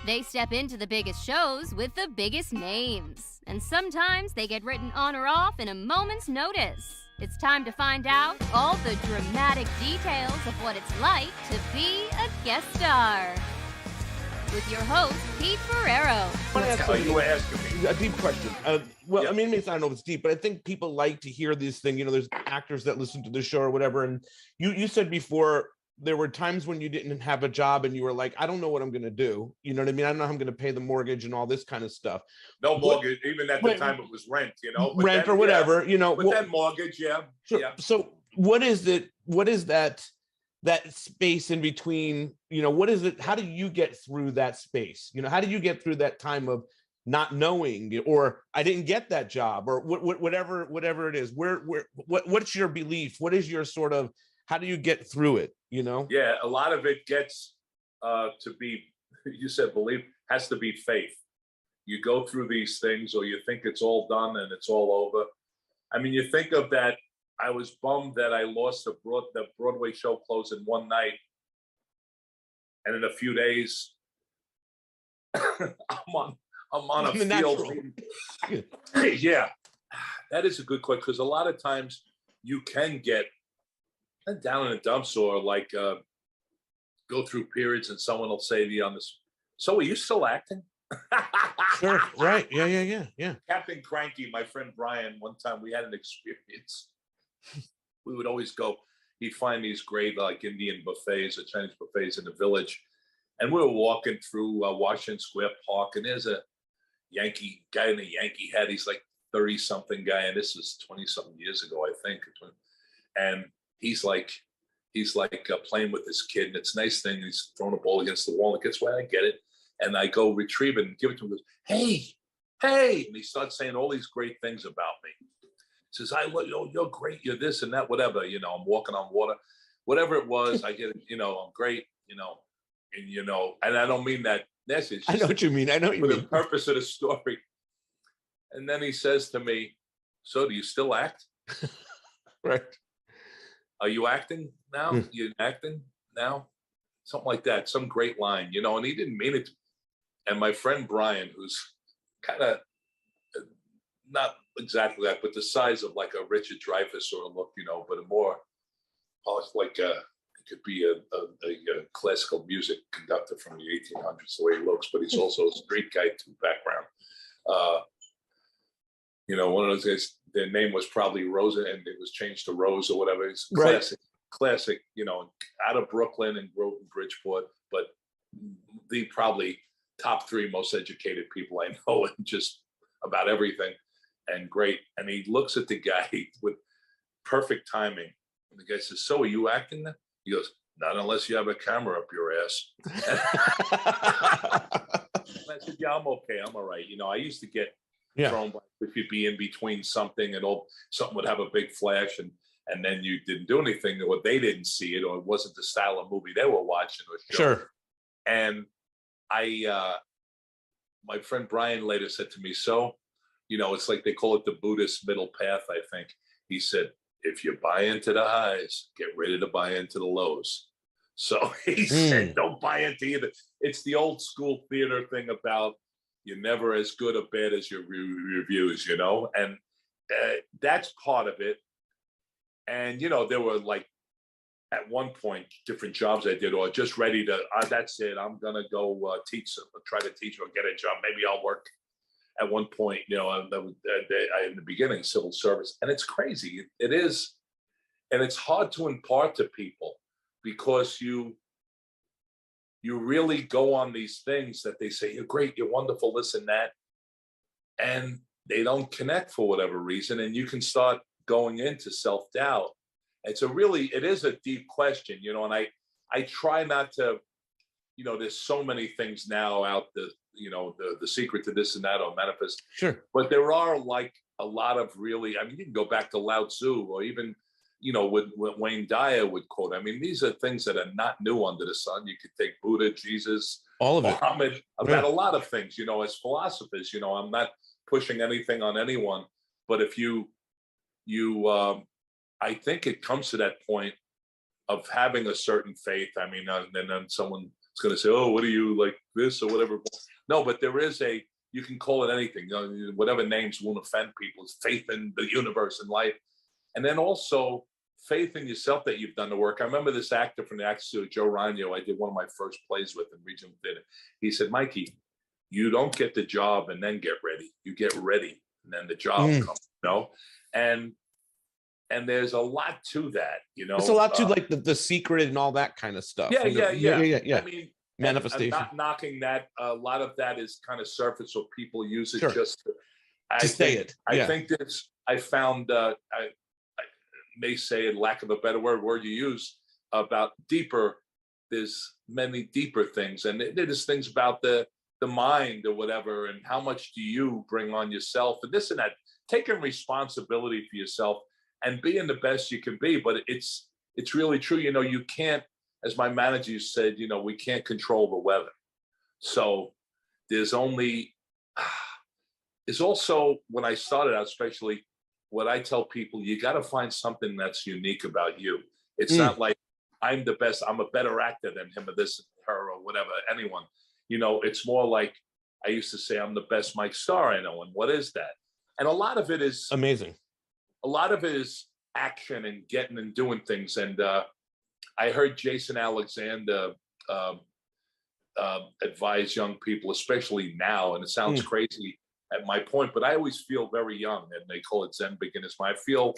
They step into the biggest shows with the biggest names, and sometimes they get written on or off in a moment's notice. It's time to find out all the dramatic details of what it's like to be a guest star. With your host, Pete Ferrero. You were asking me a deep question. I mean, I don't know if it's deep, but I think people like to hear these things. You know, there's actors that listen to the show or whatever. And you said before, there were times when you didn't have a job and you were like, I don't know what I'm going to do. You know what I mean? I don't know how I'm going to pay the mortgage and all this kind of stuff. No mortgage, even at the time it was rent, you know. But rent then, or whatever, you know. But then mortgage, yeah. Sure. Yeah. So what is it? What is that space in between? You know, what is it? How do you get through that space? You know, how do you get through that time of not knowing, or I didn't get that job, or whatever it is? What's your belief? What is your sort of, how do you get through it? You know? Yeah, a lot of it gets to be, you said belief, has to be faith. You go through these things, or you think it's all done and it's all over. I mean, you think of that. I was bummed that I lost the Broadway show closed in one night, and in a few days, I'm on a field. Yeah, that is a good question, because a lot of times you can get down in the dumps, or like go through periods, and someone will say to you on this, so are you still acting? Sure, right. Yeah. Captain Cranky, my friend Brian, one time we had an experience. We would always go, he'd find these great like Indian buffets or Chinese buffets in the village. And we were walking through Washington Square Park, and there's a Yankee guy in a Yankee hat. He's like 30-something guy, and this is 20-something years ago, I think. And he's like playing with this kid, and it's a nice thing. He's throwing a ball against the wall, and it gets where I get it. And I go retrieve it and give it to him. He goes, hey. And he starts saying all these great things about me. He says, you're great, you're this and that, whatever. You know, I'm walking on water. Whatever it was, I get, you know, I'm great, you know. And, you know, and I don't mean that message. I know what you mean. I know what you mean. For the purpose of the story. And then he says to me, so do you still act? Right. Are you acting now? You acting now? Something like that. Some great line, you know, and he didn't mean it. And my friend Brian, who's kind of not exactly that, but the size of like a Richard Dreyfuss sort of look, you know, but a more like it could be a classical music conductor from the 1800s, the way he looks, but he's also a street guy too, background. You know, one of those guys, their name was probably Rosa, and it was changed to Rose or whatever. It's classic, you know, out of Brooklyn and grew up in Bridgeport, but the probably top 3 most educated people I know, and just about everything, and great. And he looks at the guy with perfect timing. And the guy says, so are you acting now? He goes, not unless you have a camera up your ass. And I said, yeah, I'm okay. I'm all right. You know, I used to get thrown by, if you'd be in between something, and something would have a big flash, and then you didn't do anything, or they didn't see it, or it wasn't the style of movie they were watching or show. Sure. And my friend Brian later said to me, so, you know, it's like they call it the Buddhist middle path, I think. He said, if you buy into the highs, get ready to buy into the lows. So he said, don't buy into either. It's the old school theater thing about you're never as good or bad as your reviews, you know? And that's part of it. And, you know, there were like, at one point, different jobs I did, or just ready to, that's it, I'm going to go try to teach or get a job. Maybe I'll work at one point, you know, in the beginning, civil service. And it's crazy. It is. And it's hard to impart to people, because you really go on these things that they say, you're great, you're wonderful, this and that. And they don't connect for whatever reason. And you can start going into self-doubt. It is a deep question, you know, and I try not to, you know, there's so many things now out there, you know, the secret to this and that, or manifest. Sure. But there are like a lot of really, I mean, you can go back to Lao Tzu, or even, you know, what Wayne Dyer would quote. I mean, these are things that are not new under the sun. You could take Buddha, Jesus, all of Muhammad, it, about a lot of things, you know, as philosophers. You know, I'm not pushing anything on anyone, but if you I think it comes to that point of having a certain faith. I mean, and then someone it's going to say, oh, what are you, like this or whatever. No, but there is you can call it anything, whatever names won't offend people. It's faith in the universe and life. And then also faith in yourself that you've done the work. I remember this actor from the Actors, Joe Ragno, I did one of my first plays with in regional theater. He said, Mikey, you don't get the job and then get ready. You get ready and then the job comes, and there's a lot to that, It's a lot to like the secret and all that kind of stuff. Yeah. I mean, manifestation. Not knocking that. A lot of that is kind of surface, so people use it just to say it. I think this. I found. I may say, in lack of a better word you use about deeper. There's many deeper things, and there's things about the mind or whatever, and how much do you bring on yourself, and this and that. Taking responsibility for yourself and being the best you can be, but it's really true. You can't, as my manager said, we can't control the weather. So there's also, when I started out, especially what I tell people, you got to find something that's unique about you. It's not like I'm the best, I'm a better actor than him or this, her, or whatever, anyone. It's more like I used to say, I'm the best Mike Starr I know. And what is that? And a lot of it is amazing. A lot of it is action and getting and doing things. And I heard Jason Alexander advise young people, especially now, and it sounds crazy at my point, but I always feel very young, and they call it Zen beginner's mind. I feel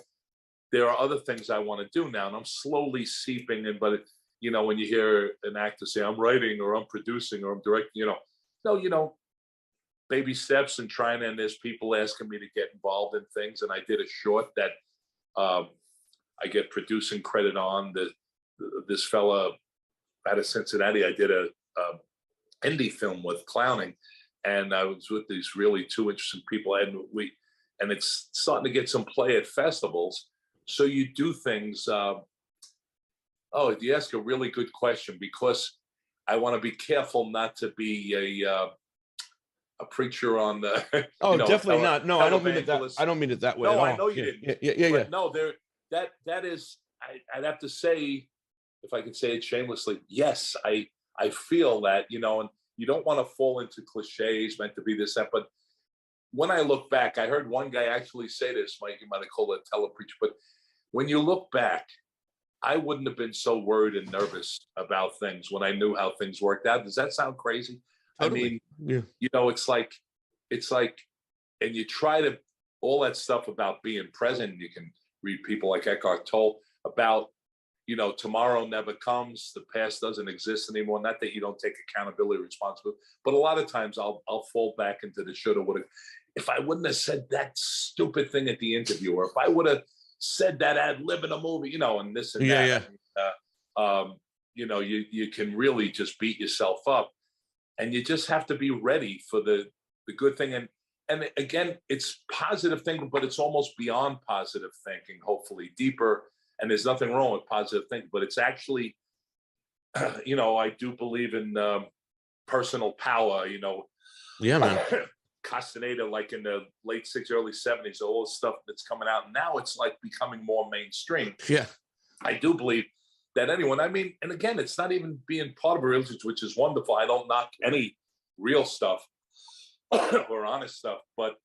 there are other things I want to do now, and I'm slowly seeping in. But when you hear an actor say, I'm writing or I'm producing or I'm directing, baby steps and trying, and there's people asking me to get involved in things. And I did a short that I get producing credit on. This fella out of Cincinnati, I did a indie film with clowning, and I was with these really two interesting people, and it's starting to get some play at festivals. So you do things. You ask a really good question, because I want to be careful not to be a preacher on the. Definitely not. No, I don't mean it that. I don't mean it that way. No, at I know you didn't. Yeah. No, that is. I'd have to say, if I could say it shamelessly, yes, I feel that, and you don't want to fall into cliches meant to be this, that. But when I look back, I heard one guy actually say this, Mike, you might have called it a telepreacher, but when you look back, I wouldn't have been so worried and nervous about things when I knew how things worked out. Does that sound crazy? Totally. I mean, it's like, and you try to, all that stuff about being present, you can read people like Eckhart Tolle about, tomorrow never comes, the past doesn't exist anymore. Not that you don't take accountability, responsibility, but a lot of times I'll fall back into the shoulda, woulda. If I wouldn't have said that stupid thing at the interview, or if I would have said that ad lib in a movie, and this and that. You can really just beat yourself up, and you just have to be ready for the good thing. And again, it's positive thinking, but it's almost beyond positive thinking, hopefully deeper. And there's nothing wrong with positive thinking, but it's actually, I do believe in personal power, Yeah, man. Castaneda, like in the late 60s, early 70s, all the stuff that's coming out. And now it's like becoming more mainstream. Yeah. I do believe that anyone, and again, it's not even being part of a religion, which is wonderful. I don't knock any real stuff or honest stuff, but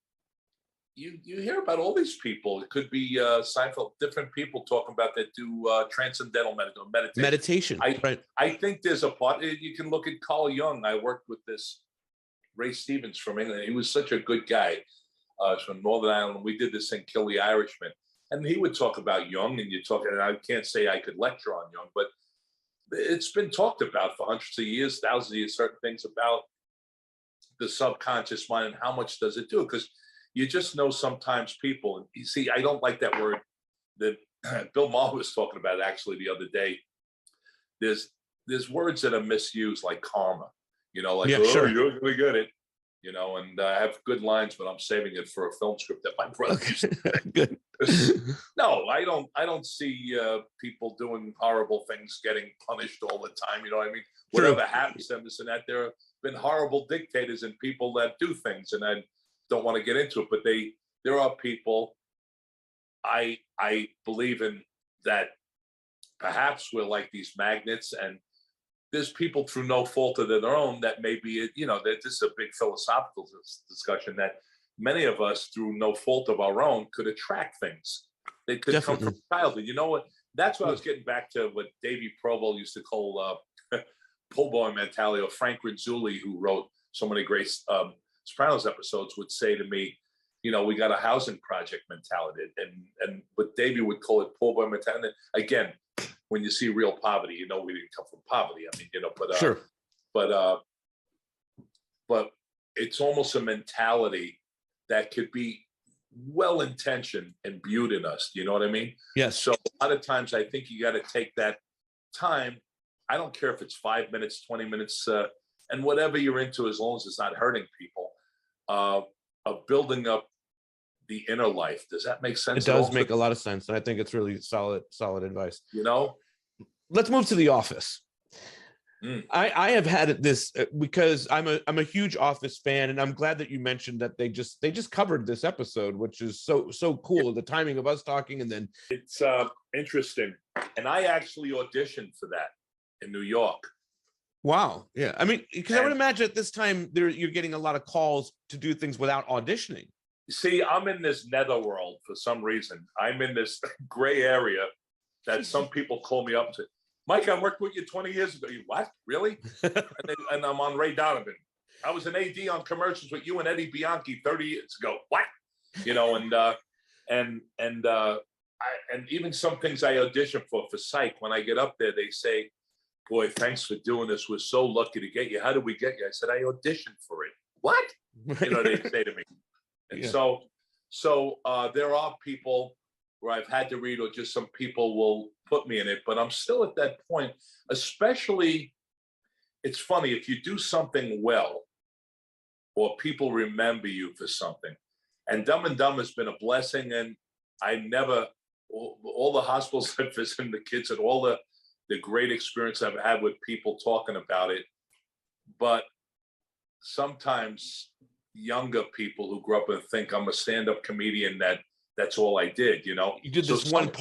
you hear about all these people. It could be Seinfeld, different people talking about that do transcendental meditation. I think there's a part, you can look at Carl Jung. I worked with this Ray Stevens from England. He was such a good guy from Northern Ireland. We did this thing, Kill the Irishman. And he would talk about Jung, and I can't say I could lecture on Jung, but it's been talked about for hundreds of years, thousands of years, certain things about the subconscious mind and how much does it do? Because you just know sometimes people, and you see, I don't like that word that Bill Maher was talking about actually the other day. There's words that are misused, like karma, sure. You're going to get it, and I have good lines, but I'm saving it for a film script that my brother used to make. Good. No, I don't see people doing horrible things getting punished all the time. You know what I mean? True. Whatever happens to them, this and that. There have been horrible dictators and people that do things, and I don't want to get into it, but there are people. I believe in that. Perhaps we're like these magnets, and there's people through no fault of their own that maybe, you know, that this is a big philosophical discussion, that many of us through no fault of our own could attract things. They could come from childhood. You know what? That's what I was getting back to, what Davy Provo used to call pull boy mentality, or Frank Rizzulli, who wrote so many great Sopranos episodes, would say to me, you know, we got a housing project mentality, and what Davy would call it pull boy mentality. Again, when you see real poverty, you know, we didn't come from poverty. I mean, you know, but sure, but it's almost a mentality that could be well-intentioned and imbued in us. You know what I mean? Yes. So a lot of times I think you got to take that time. I don't care if it's 5 minutes, 20 minutes, and whatever you're into, as long as it's not hurting people, of building up the inner life. Does that make sense? It does make a lot of sense. And I think it's really solid advice. You know, let's move to The Office. I have had this because I'm a huge Office fan, and I'm glad that you mentioned that they just covered this episode, which is so cool. Yeah. The timing of us talking, and then it's interesting. And I actually auditioned for that in New York. Wow. Yeah. I mean, because I would imagine at this time you're getting a lot of calls to do things without auditioning. See, I'm in this netherworld for some reason. I'm in this gray area that some people call me up to. Mike, I worked with you 20 years ago. You what? Really? and I'm on Ray Donovan. I was an AD on commercials with you and Eddie Bianchi 30 years ago. What? You know, and even some things I audition for Psych. When I get up there, they say, "Boy, thanks for doing this. We're so lucky to get you. How did we get you?" I said, "I auditioned for it." What? You know, they say to me. And so there are people where I've had to read, or just some people will put me in it, but I'm still at that point. Especially, it's funny, if you do something well, or people remember you for something. And Dumb and Dumb has been a blessing, and I never, all the hospitals I've visited the kids, and all the great experience I've had with people talking about it. But sometimes younger people who grew up and think I'm a stand-up comedian, that's all I did, you know. You did this one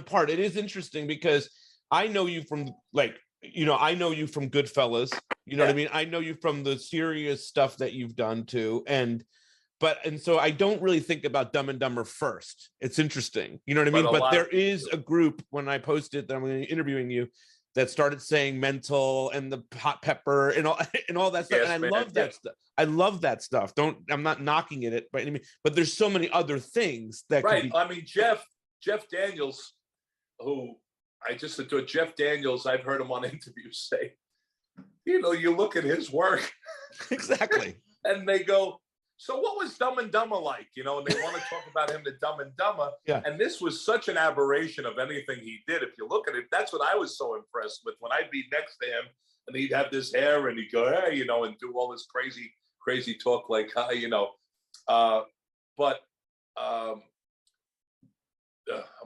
part. It is interesting because I know you from, like, you know, I know you from Goodfellas, you know what I mean? I know you from the serious stuff that you've done too. And so I don't really think about Dumb and Dumber first. It's interesting, you know what I mean? But there is a group, when I posted that I'm interviewing you, that started saying mental and the hot pepper and all that stuff. Yes, and I love that stuff. I love that stuff. I'm not knocking it by any means, but there's so many other things that right. I mean, Jeff Daniels, who I just adore, Jeff Daniels, I've heard him on interviews say, you know, you look at his work. Exactly. And they go, so what was Dumb and Dumber like? You know, and they want to talk about him to Dumb and Dumber. Yeah. And this was such an aberration of anything he did. If you look at it, that's what I was so impressed with, when I'd be next to him and he'd have this hair and he'd go, hey, you know, and do all this crazy talk like, you know. I'm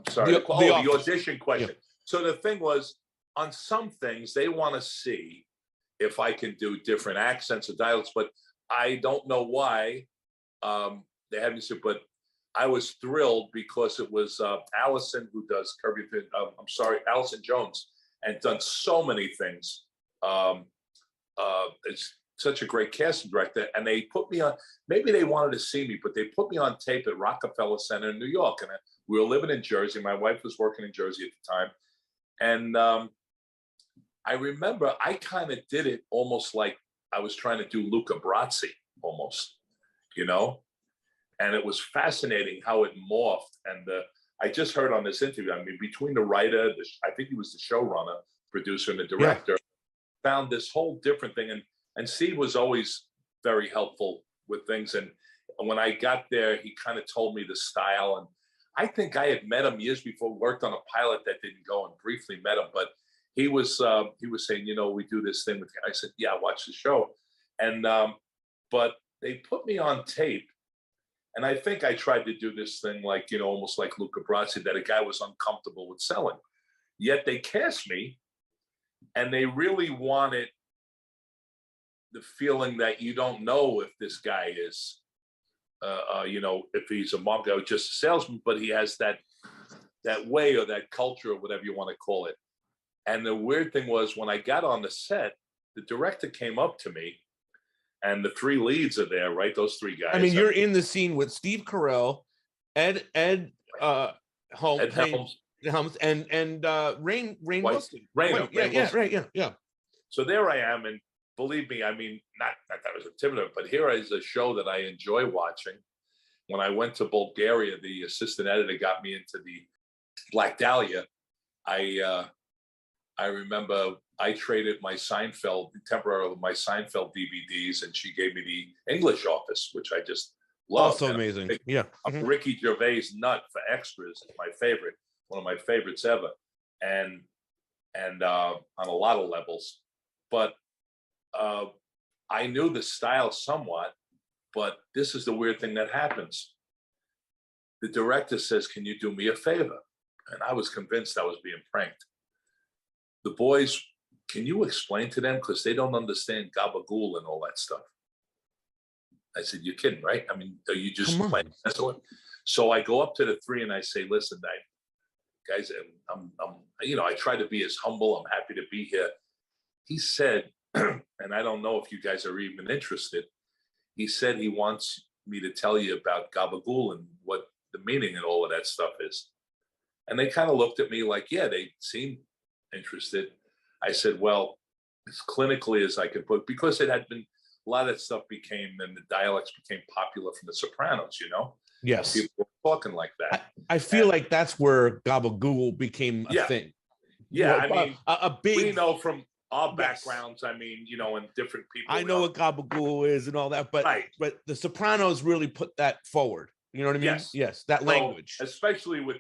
sorry. The audition question. Yeah. So the thing was, on some things, they want to see if I can do different accents or dialects, but I don't know why they had me say, but I was thrilled because it was Allison, who does Kirby. Allison Jones, and done so many things. It's such a great casting director, and they put me on. Maybe they wanted to see me, but they put me on tape at Rockefeller Center in New York, and we were living in Jersey. My wife was working in Jersey at the time, and I remember I kind of did it almost like I was trying to do Luca Brasi, almost, you know, and it was fascinating how it morphed. And I just heard on this interview, I mean, between the writer, I think he was the showrunner, producer, and the director, found this whole different thing. And Steve was always very helpful with things. And when I got there, he kind of told me the style. And I think I had met him years before, worked on a pilot that didn't go, and briefly met him, but he was saying, you know, we do this thing with you. I said, yeah, watch the show. And, but they put me on tape. And I think I tried to do this thing like, you know, almost like Luca Brasi, that a guy was uncomfortable with selling. Yet they cast me, and they really wanted the feeling that you don't know if this guy is, you know, if he's a monk or just a salesman, but he has that way or that culture or whatever you want to call it. And the weird thing was when I got on the set, the director came up to me, and the three leads are there, right? Those three guys. I mean, you're in the scene with Steve Carell, Ed Helms, and Rain Wilson. Rain, Yeah. So there I am, and believe me, I mean, not that I was intimidated, but here is a show that I enjoy watching. When I went to Bulgaria, the assistant editor got me into the Black Dahlia. I remember I traded my Seinfeld DVDs, and she gave me the English office, which I just love. Also amazing. Yeah. I'm a Ricky Gervais nut for extras. It's my favorite, one of my favorites ever, and on a lot of levels. But I knew the style somewhat, but this is the weird thing that happens. The director says, "Can you do me a favor?" And I was convinced I was being pranked. The boys, can you explain to them, because they don't understand gabagool and all that stuff? I said, "You're kidding, right? I mean, are you just playing?" So I go up to the three and I say, "Listen, guys, I'm I try to be as humble. I'm happy to be here." He said, and I don't know if you guys are even interested, he said he wants me to tell you about gabagool and what the meaning and all of that stuff is. And they kind of looked at me like, yeah, they seemed interested. I said, well, as clinically as I could put, because it had been, a lot of that stuff became, and the dialects became popular from the Sopranos, Yes. People were talking like that. I feel like that's where gabagool became a thing. Yeah, I mean, a big. We know from our backgrounds, I mean, and different people. I know what gabagool is and all that, but the Sopranos really put that forward. You know what I mean? Yes, that language. Especially with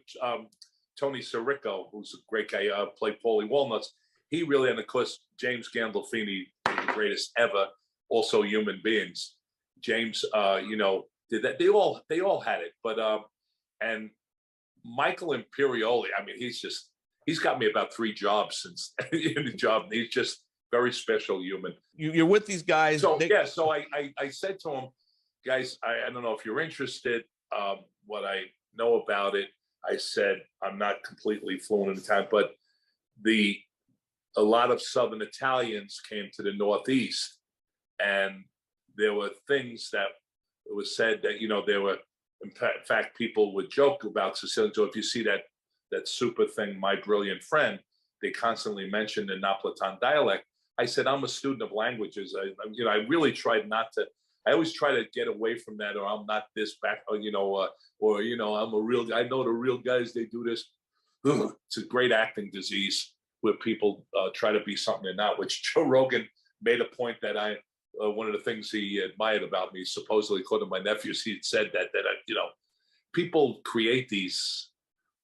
Tony Sirico, who's a great guy, played Paulie Walnuts. He really, and of course, James Gandolfini, the greatest ever, also human beings. James, did that. They all had it, but and Michael Imperioli, I mean, he's got me about 3 jobs since in the job. He's just very special human. You're with these guys. So so I said to him, guys, I don't know if you're interested. What I know about it, I said, I'm not completely fluent in Italian, but a lot of Southern Italians came to the Northeast, and there were things that it was said that, there were, in fact, people would joke about Sicilian. So if you see that super thing, My Brilliant Friend, they constantly mention the Napolitan dialect. I said, I'm a student of languages. I really tried not to. I always try to get away from that, or I'm not this back, or I'm a real guy. I know the real guys, they do this. It's a great acting disease where people try to be something they're not, which Joe Rogan made a point that one of the things he admired about me, supposedly according to my nephews, he had said that people create these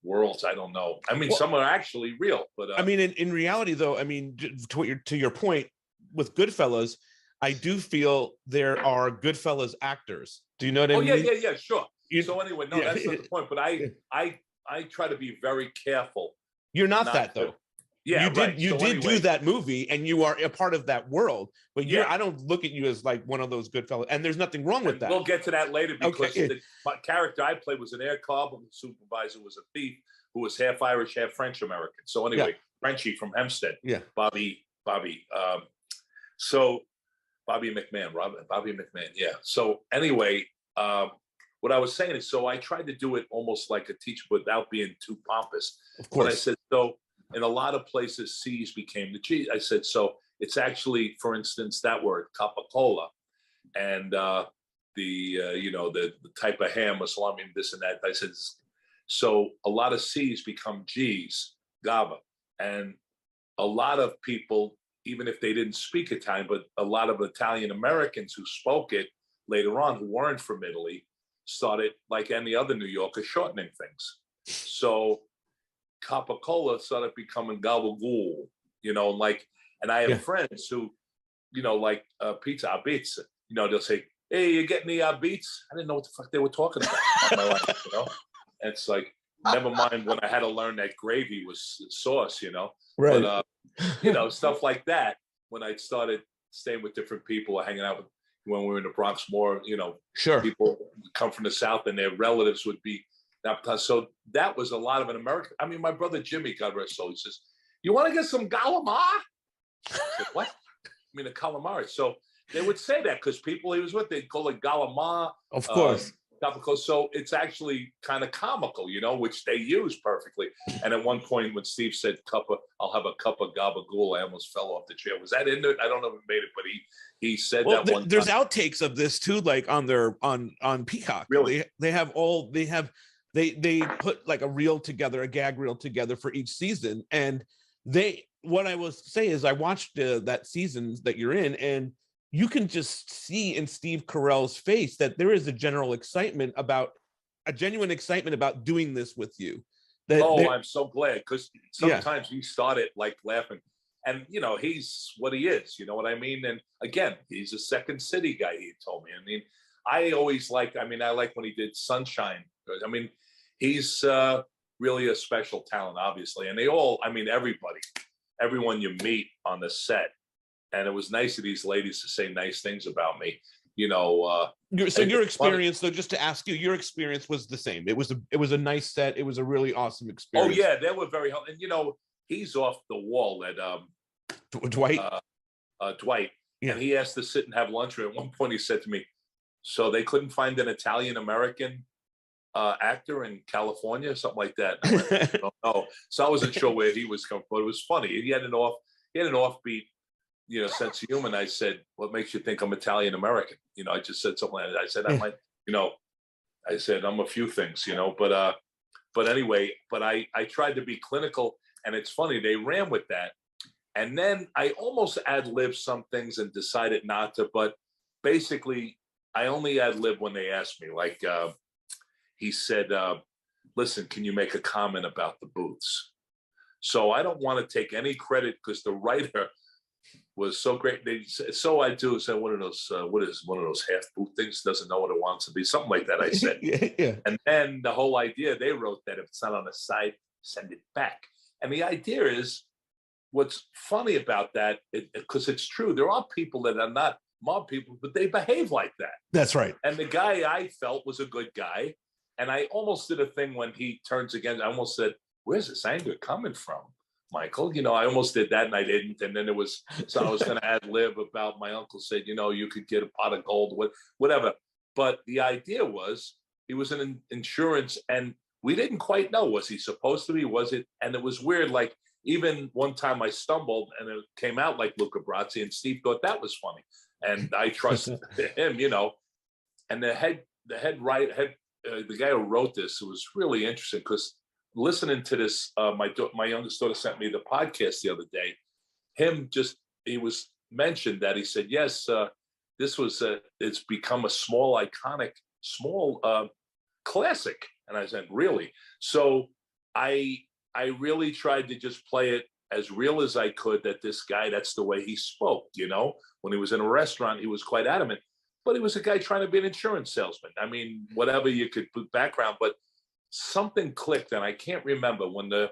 worlds. I don't know. I mean, some are actually real, but I mean, in reality, though, I mean, to your point with Goodfellas, I do feel there are Goodfellas actors. Do you know what I mean? Yeah, sure. So anyway, no, that's not the point. But I try to be very careful. You're not that though. Yeah, you did do that movie, and you are a part of that world. But I don't look at you as like one of those Goodfellas, and there's nothing wrong with that. We'll get to that later, because the character I played was an air carbon supervisor, was a thief who was half Irish, half French American. So anyway, Frenchie from Hempstead. Yeah, Bobby. So Bobby McMahon. Yeah. So anyway, what I was saying is, so I tried to do it almost like a teacher without being too pompous. Of course. But I said, so in a lot of places, C's became the G's. I said, so it's actually, for instance, that word, capicola, and the type of ham or salami, this and that. I said, so a lot of C's become G's, GABA. And a lot of people, even if they didn't speak Italian, but a lot of Italian Americans who spoke it later on, who weren't from Italy, started, like any other New Yorker, shortening things. So capicola started becoming gabagool, and I have friends who, like pizza, pizza, they'll say, hey, you getting the beats? I didn't know what the fuck they were talking about in my life, And it's like, never mind when I had to learn that gravy was sauce, Right. But, stuff like that. When I started staying with different people or hanging out with, when we were in the Bronx more, sure, people come from the South and their relatives would be. So that was a lot of an American. I mean, my brother Jimmy, God rest his soul, he says, you want to get some calamari? I said, what? I mean, a calamari. So they would say that because people he was with, they'd call it calamari. Of course. So it's actually kind of comical, which they use perfectly. And at one point when Steve said I'll have a cup of gabagool, I almost fell off the chair. Was that in it? I don't know if it made it, but he said that one there's time. Outtakes of this too, like on Peacock. Really? They put like a gag reel together for each season. And what I will say is I watched that season that you're in, and you can just see in Steve Carell's face that there is a genuine excitement about doing this with you. I'm so glad, because sometimes he started like laughing, and he's what he is, you know what I mean? And again, he's a Second City guy, he told me. I mean, I like when he did Sunshine. I mean, he's really a special talent, obviously. And everyone you meet on the set. And it was nice of these ladies to say nice things about me, your experience, though, just to ask you, your experience was the same. It was a nice set. It was a really awesome experience. Oh yeah, they were very helpful. And he's off the wall at Dwight. Dwight, yeah. And he asked to sit and have lunch. And at one point, he said to me, "So they couldn't find an Italian American actor in California, something like that." I went, "Oh." So I wasn't sure where he was coming from, but it was funny. He had an offbeat, sense of humor. I said, "What makes you think I'm Italian American?" I just said something like that. I said, "I might, I said I'm a few things, but anyway, but I tried to be clinical, and it's funny, they ran with that. And then I almost ad-libbed some things and decided not to, but basically I only ad-lib when they asked me, like he said, "Listen, can you make a comment about the booths?" So I don't want to take any credit, because the writer was so great. So I do say, what is one of those half booth things? Doesn't know what it wants to be, something like that. I said, yeah. And then the whole idea, they wrote that if it's not on the site, send it back. And the idea is, what's funny about that, because it's true, there are people that are not mob people, but they behave like that. That's right. And the guy I felt was a good guy, and I almost did a thing when he turns against. I almost said, "Where's this anger coming from, Michael?" I almost did that, and I didn't. And then I was going to ad lib about my uncle said, you could get a pot of gold, whatever. But the idea was, he was in insurance, and we didn't quite know, was he supposed to be? Was it? And it was weird. Like, even one time I stumbled, and it came out like Luca Brasi, and Steve thought that was funny, and I trusted him, And the guy who wrote this, it was really interesting, because listening to this, my youngest daughter sent me the podcast the other day. He was mentioned that he said, yes, it's become a small iconic, classic. And I said, really? So I really tried to just play it as real as I could, that this guy, that's the way he spoke, when he was in a restaurant, he was quite adamant, but he was a guy trying to be an insurance salesman. I mean, whatever you could put background, but something clicked, and I can't remember when the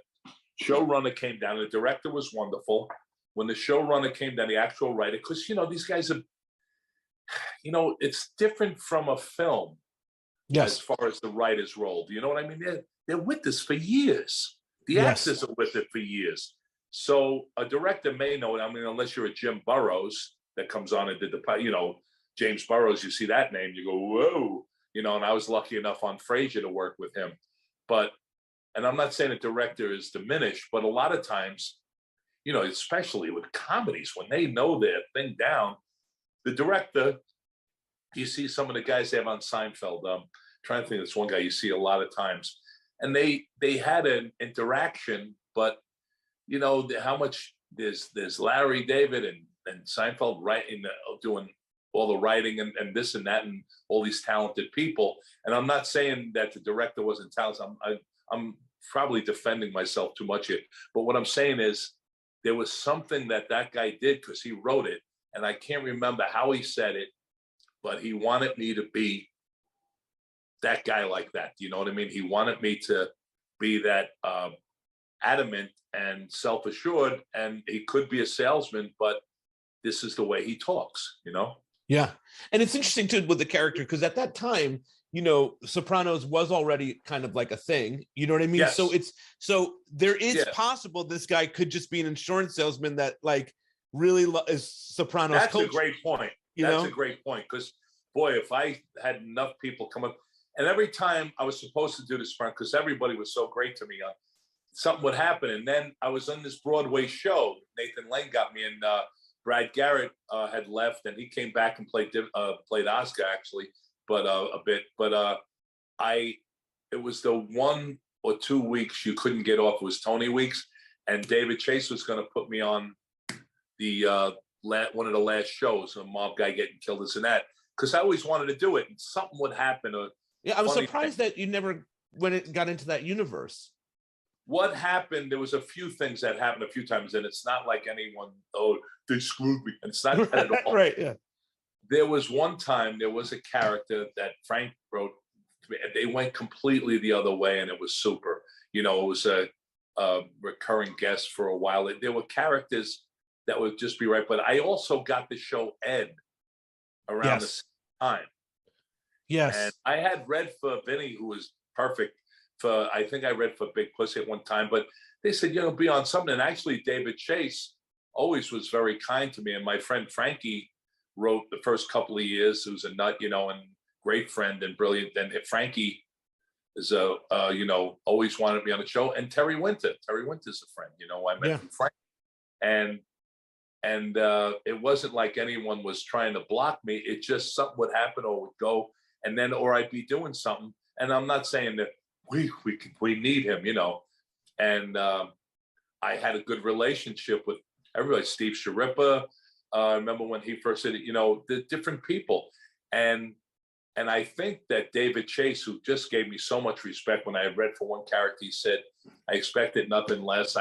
showrunner came down. The director was wonderful. When the showrunner came down, the actual writer, because these guys are, it's different from a film. Yes. As far as the writers rolled, you know what I mean? They're with this for years. The actors are with it for years. So a director may know it. I mean, unless you're a Jim Burrows that comes on and did James Burrows, you see that name, you go, whoa. And I was lucky enough on Frasier to work with him. And I'm not saying a director is diminished, but a lot of times, especially with comedies, when they know their thing down, the director, you see some of the guys they have on Seinfeld, trying to think, this one guy you see a lot of times, and they had an interaction, but how much there's Larry David and Seinfeld writing, doing all the writing and this and that, and all these talented people. And I'm not saying that the director wasn't talented. I'm probably defending myself too much here. But what I'm saying is, there was something that guy did, because he wrote it, and I can't remember how he said it, but he wanted me to be that guy like that. You know what I mean? He wanted me to be that adamant and self-assured, and he could be a salesman, but this is the way he talks, Yeah. And it's interesting too with the character, because at that time, Sopranos was already kind of like a thing, you know what I mean? Yes. So there is Yeah. possible this guy could just be an insurance salesman that like really is Sopranos That's culture. a great point. That's a great point, because boy, if I had enough people come up, and every time I was supposed to do this front, because everybody was so great to me, something would happen. And then I was on this Broadway show. Nathan Lane got me, and Brad Garrett had left, and he came back and played Oscar actually, but a bit. But it was the 1 or 2 weeks you couldn't get off. It was Tony weeks, and David Chase was going to put me on the one of the last shows, a mob guy getting killed, this and that, because I always wanted to do it, and something would happen. I was surprised that you never when it got into that universe. What happened? There was a few things that happened a few times, and it's not like anyone, they screwed me. And it's not that at all. Right, yeah. There was one time, there was a character that Frank wrote to me, and they went completely the other way, and it was super. It was a recurring guest for a while. There were characters that would just be right. But I also got the show Ed around the same time. Yes. And I had read for Vinny, who was perfect. I think I read for Big Pussy at one time, but they said, be on something. And actually, David Chase always was very kind to me. And my friend Frankie wrote the first couple of years, who's a nut, and great friend and brilliant. And Frankie is always wanted me on the show. And Terry Winter's a friend, I met from Frank. And it wasn't like anyone was trying to block me. It just something would happen or would go, and then, or I'd be doing something. And I'm not saying that we need him, And I had a good relationship with everybody. Steve Sharippa. I remember when he first said it, the different people. And I think that David Chase, who just gave me so much respect, when I had read for one character, he said, I expected nothing less.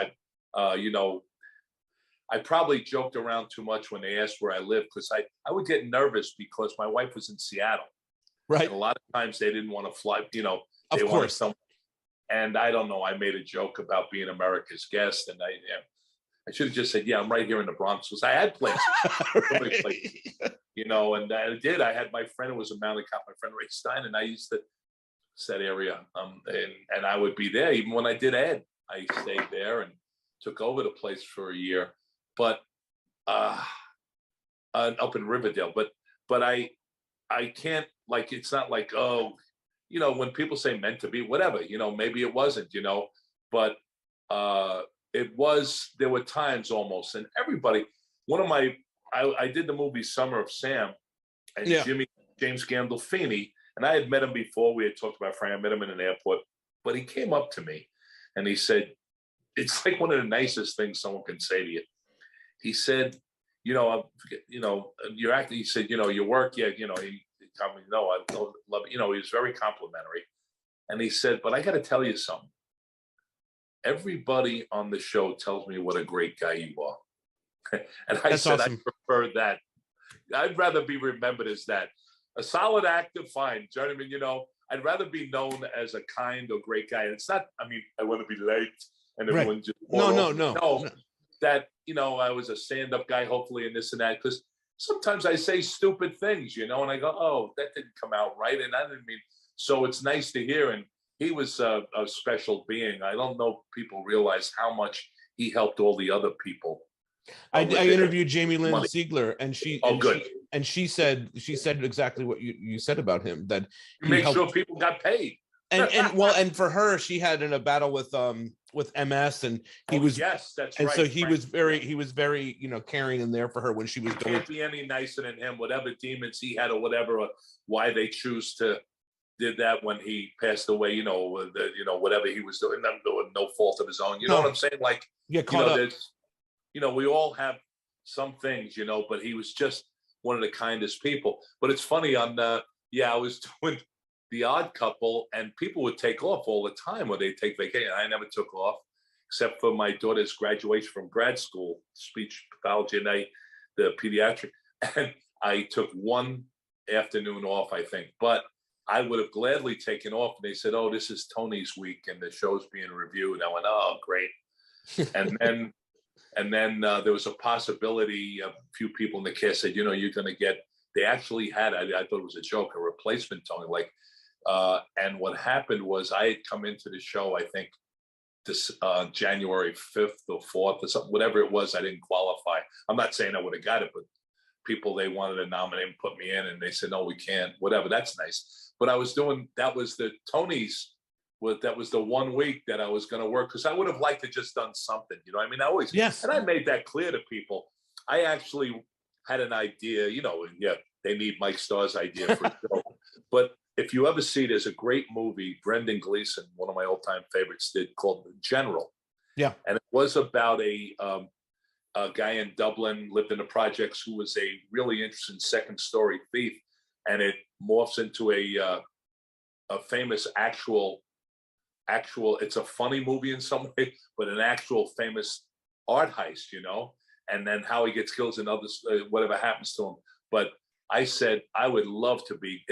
I probably joked around too much when they asked where I lived, because I would get nervous because my wife was in Seattle. Right. And a lot of times they didn't want to fly, Of course. And I don't know, I made a joke about being America's guest, and I should have just said, I'm right here in the Bronx, because I had places, Right. and I did. I had my friend who was a mounted cop, my friend Ray Stein, and I used to that area, and I would be there. Even when I did Ed, I stayed there and took over the place for a year. But up in Riverdale, but I can't, like, it's not like, when people say meant to be, whatever, maybe it wasn't, but there were times almost, and everybody, I did the movie Summer of Sam, and James Gandolfini, and I had met him before. We had talked about Frank. I met him in an airport, but he came up to me and he said, it's like one of the nicest things someone can say to you. He said, you're acting. He said, your work, he told me, no, I love it. He was very complimentary. And he said, but I got to tell you something. Everybody on the show tells me what a great guy you are. And I said, awesome. I prefer that. I'd rather be remembered as that. A solid actor, fine. Do you know what I mean? I'd rather be known as a kind or great guy. And it's not, I want to be liked and everyone just no. That, I was a stand-up guy, hopefully, and this and that, because sometimes I say stupid things, and I go, oh, that didn't come out right. And I didn't mean, so it's nice to hear. And he was a special being. I don't know if people realize how much he helped all the other people. I interviewed Jamie Lynn Sigler, and she said exactly what you said about him, that he made sure people got paid. And for her, she had in a battle with MS, and he was, yes, that's and right. so he was very caring and there for her when she was going. Can't be any nicer than him. Whatever demons he had or whatever, or why they choose to did that when he passed away. Whatever he was doing, no fault of his own. You know what I'm saying? Like, caught up. We all have some things, but he was just one of the kindest people. But it's funny I was doing The Odd Couple, and people would take off all the time, or they'd take vacation. I never took off, except for my daughter's graduation from grad school, speech pathology, and the pediatric, and I took one afternoon off, I think. But I would have gladly taken off. And they said, oh, this is Tony's week, and the show's being reviewed. I went, oh, great. And then there was a possibility, a few people in the cast said, you're going to get, they actually had, I thought it was a joke, a replacement Tony, like And what happened was I had come into the show, I think, this January 5th or 4th or something, whatever it was. I didn't qualify. I'm not saying I would have got it, but people, they wanted to nominate and put me in, and they said, no, we can't, whatever. That's nice. But I was doing, that was the Tonys, that was the 1 week that I was going to work, because I would have liked to just done something, you know. I mean, I always, Yes. and I made that clear to people. I actually had an idea, you know, yeah, they need Mike Starr's idea for a show. But if you ever see, there's a great movie, Brendan Gleeson, one of my all-time favorites, did, called The General. Yeah. And it was about a guy in Dublin, lived in the projects, who was a really interesting second-story thief. And it morphs into a famous actual, it's a funny movie in some way, but an actual famous art heist, you know, and then how he gets killed and others, whatever happens to him. But I said, I would love to be,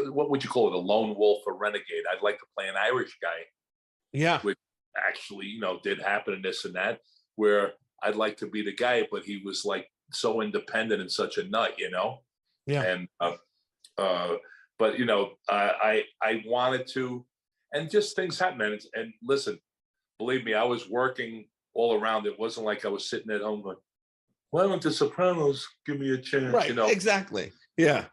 what would you call it, a lone wolf, a renegade? I'd like to play an Irish guy. Yeah. Which actually, you know, did happen in this and that, where I'd like to be the guy, but he was like so independent and such a nut, you know? Yeah. And, but, you know, I wanted to, and just things happen. And listen, believe me, I was working all around. It wasn't like I was sitting at home going, why don't the Sopranos give me a chance? Right, you know, exactly. Yeah.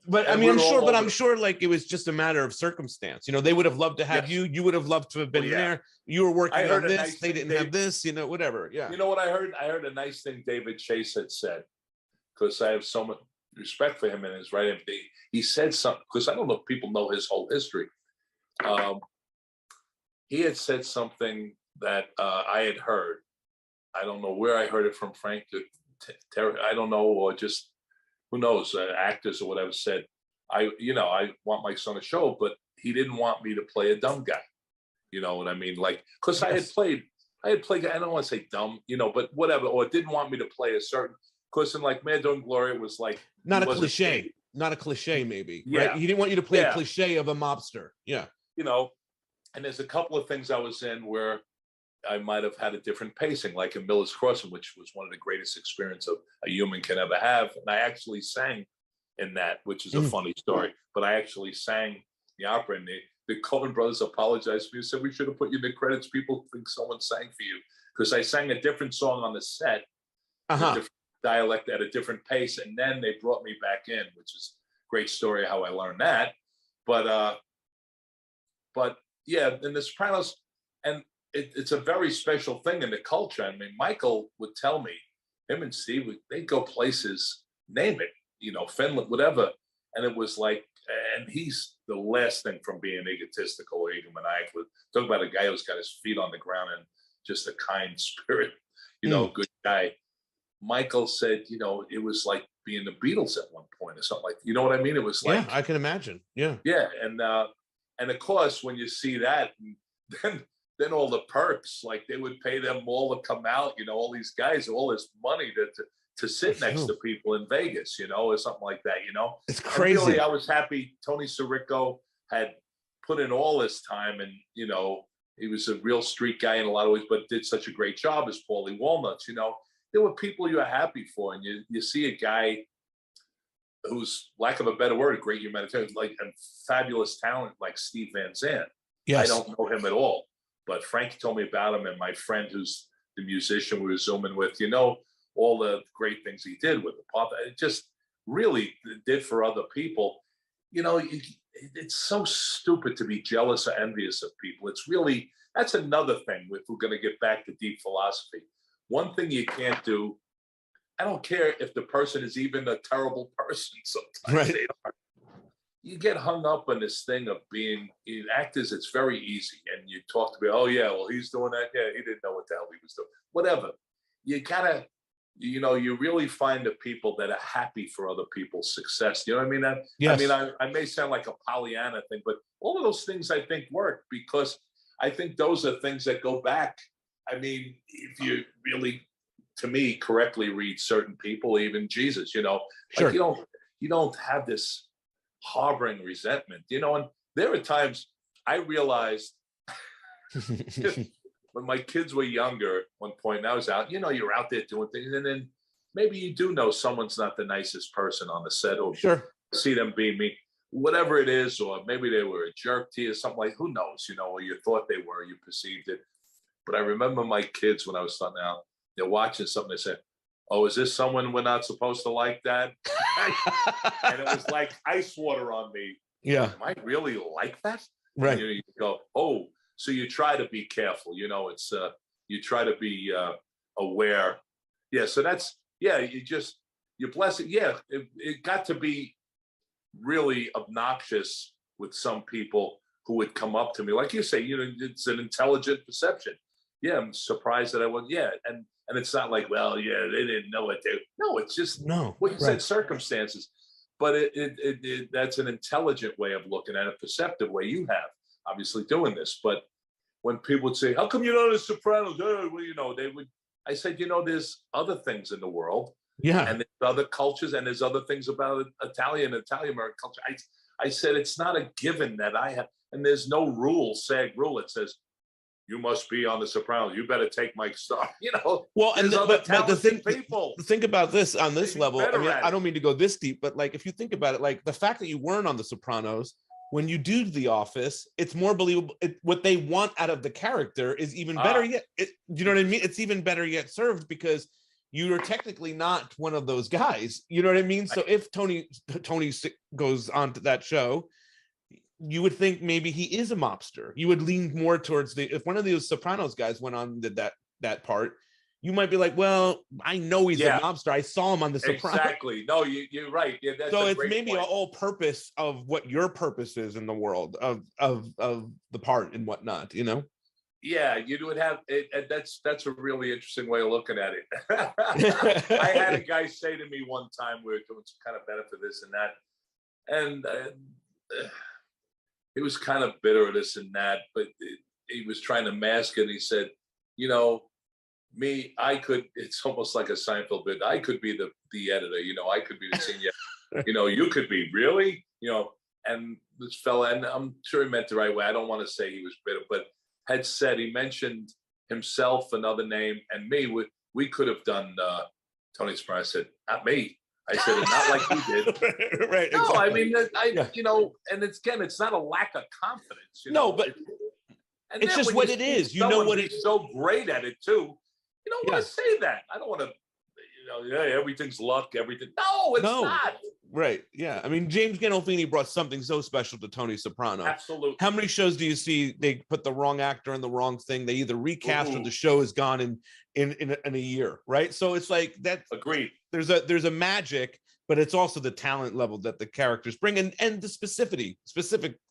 But And I mean, we're I'm sure like it was just a matter of circumstance. You know, they would have loved to have you. You would have loved to have been there. You were working on this. Nice they didn't have this, you know, whatever. Yeah. You know what I heard? I heard a nice thing David Chase had said, because I have so much respect for him and his writing. He said something, because I don't know if people know his whole history. He had said something that I had heard. I don't know where I heard it from, Frank. I don't know, or just who knows, actors or whatever said, I want my son to show, but he didn't want me to play a dumb guy. You know what I mean? Like, because I had played, I don't want to say dumb, you know, but whatever, or didn't want me to play a certain, because in like Mad Dog and Glory, it was like, not a cliche, maybe. Yeah. Right? He didn't want you to play a cliche of a mobster. Yeah. You know, and there's a couple of things I was in where I might have had a different pacing, like in Miller's Crossing, which was one of the greatest experiences a human can ever have. And I actually sang in that, which is a funny story, but I actually sang the opera, and the Coen brothers apologized to me and said, we should have put you in the credits. People think someone sang for you, because I sang a different song on the set, a different dialect at a different pace. And then they brought me back in, which is a great story how I learned that. But yeah, in The Sopranos, and it's a very special thing in the culture. I mean, Michael would tell me, him and Steve, they'd go places, name it, you know, Finland, whatever. And it was like, and he's the last thing from being egotistical or egomaniacal. Talk about a guy who's got his feet on the ground and just a kind spirit, you know, good guy. Michael said, you know, it was like being the Beatles at one point or something like, you know what I mean? It was like, yeah, I can imagine. Yeah. Yeah. And of course, when you see that, then all the perks, like they would pay them all to come out, you know, all these guys, all this money to sit next to people in Vegas, you know, or something like that, you know. It's crazy. And really, I was happy Tony Sirico had put in all this time, and, you know, he was a real street guy in a lot of ways, but did such a great job as Paulie Walnuts, you know. There were people you're happy for, and you see a guy who's, lack of a better word, a great humanitarian, like a fabulous talent like Steve Van Zandt. Yes. I don't know him at all, but Frank told me about him, and my friend who's the musician we were Zooming with, you know, all the great things he did with the pop. It just really did for other people. You know, it's so stupid to be jealous or envious of people. It's really, that's another thing if we're going to get back to deep philosophy. One thing you can't do, I don't care if the person is even a terrible person sometimes. Right. You get hung up on this thing of being actors. It's very easy. And you talk to me, oh yeah, well, he's doing that. Yeah, he didn't know what the hell he was doing. Whatever. You gotta, you know, you really find the people that are happy for other people's success. You know what I mean? Yes. I mean, I may sound like a Pollyanna thing, but all of those things I think work, because I think those are things that go back. I mean, if you really, to me, correctly read certain people, even Jesus, you know, like you don't have this harboring resentment, you know. And there are times I realized when my kids were younger, one point, and I was out, you know, you're out there doing things, and then maybe you do know someone's not the nicest person on the set, or see them being mean. whatever it is, or maybe they were a jerk to you, something like, who knows, or you thought they were, you perceived it. But I remember my kids when I was starting out, they're watching something, they said, oh, is this someone we're not supposed to like, Dad? And it was like ice water on me. Yeah. Am I really like that? Right. And you go, oh, so you try to be careful, it's, you try to be aware. Yeah. So that's, yeah, you bless it. Yeah. It got to be really obnoxious with some people who would come up to me. Like you say, it's an intelligent perception. Yeah. I'm surprised that I wasn't. Yeah. And it's not like, well, yeah, they didn't know what they. No, it's just what you said, circumstances. But that's an intelligent way of looking at it, perceptive way you have, obviously doing this. But when people would say, "How come you know the Sopranos?" Well, they would. I said, there's other things in the world, and there's other cultures, and there's other things about Italian American culture. I said it's not a given that I have, and there's no SAG rule that says you must be on the Sopranos. You better take Mike Starr. Well, and but the people. Think about this on this level. I mean, I don't mean to go this deep, but like if you think about it, like the fact that you weren't on the Sopranos, when you do The Office, it's more believable. What they want out of the character is even better yet. You know what I mean? It's even better yet served because you are technically not one of those guys. You know what I mean? So if Tony goes on to that show, you would think maybe he is a mobster. You would lean more towards if one of those Sopranos guys went on and did that part, you might be like, well, I know he's a mobster. I saw him on the Sopranos. Exactly. No, you're right. Yeah, that's so it's maybe an all purpose of what your purpose is in the world of the part and whatnot, Yeah, you would have it. That's a really interesting way of looking at it. I had a guy say to me one time, we were doing some kind of benefit this and that, and he was kind of bitter of this and that, but he was trying to mask it. He said, me, it's almost like a Seinfeld bit. I could be the editor, I could be the senior, you could be really, and this fella, and I'm sure he meant the right way. I don't want to say he was bitter, but had said, he mentioned himself, another name, and me. We could have done Tony Soprano. I said, not me. I said, not like you did. Right. No, exactly. I mean, and it's not a lack of confidence. No, but it's just what it is. What it's so great at it too. You don't want to say that. I don't want to, everything's luck, everything. No, it's not. Right. Yeah. I mean, James Gandolfini brought something so special to Tony Soprano. Absolutely. How many shows do you see they put the wrong actor in the wrong thing? They either recast or the show is gone in a year. Right. So it's like that. Agreed. There's a magic, but it's also the talent level that the characters bring and the specificness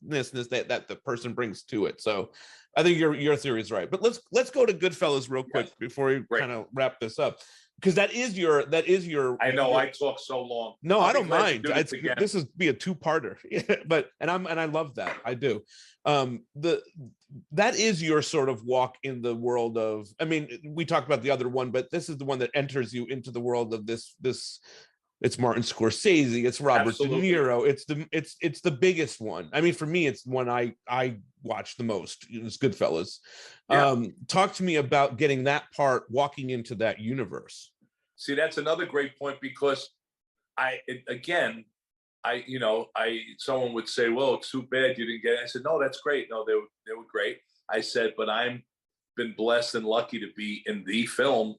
that the person brings to it. So I think your theory is right. But let's go to Goodfellas real quick before we kind of wrap this up. Because that is your. I know I talk so long. No, I don't mind. This is be a two-parter, but I love that. I do. That is your sort of walk in the world of. I mean, we talked about the other one, but this is the one that enters you into the world of this. It's Martin Scorsese. It's Robert De Niro. It's the biggest one. I mean, for me, it's one I watch the most. It's Goodfellas. Yeah. Talk to me about getting that part, walking into that universe. See, that's another great point because someone would say, "Well, it's too bad you didn't get it." I said, "No, that's great. No, they were great." I said, "But I'm been blessed and lucky to be in the film."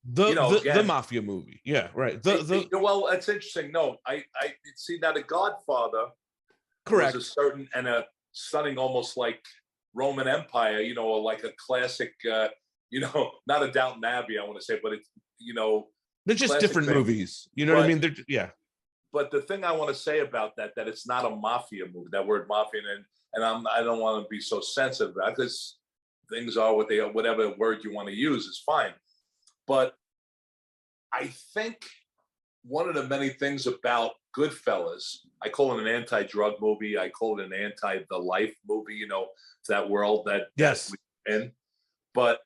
The mafia movie. Yeah, right. Well, that's interesting. No, I see now The Godfather. Correct. Was a certain and a stunning, almost like Roman Empire, or like a classic, not a Downton Abbey, I want to say, but it's, they're just different movies. You know what I mean? But the thing I want to say about that it's not a mafia movie, that word mafia, and I don't want to be so sensitive about it because things are what they are, whatever word you want to use is fine. But I think one of the many things about Goodfellas, I call it an anti-drug movie. I call it an anti-the life movie, that world that we're in. But,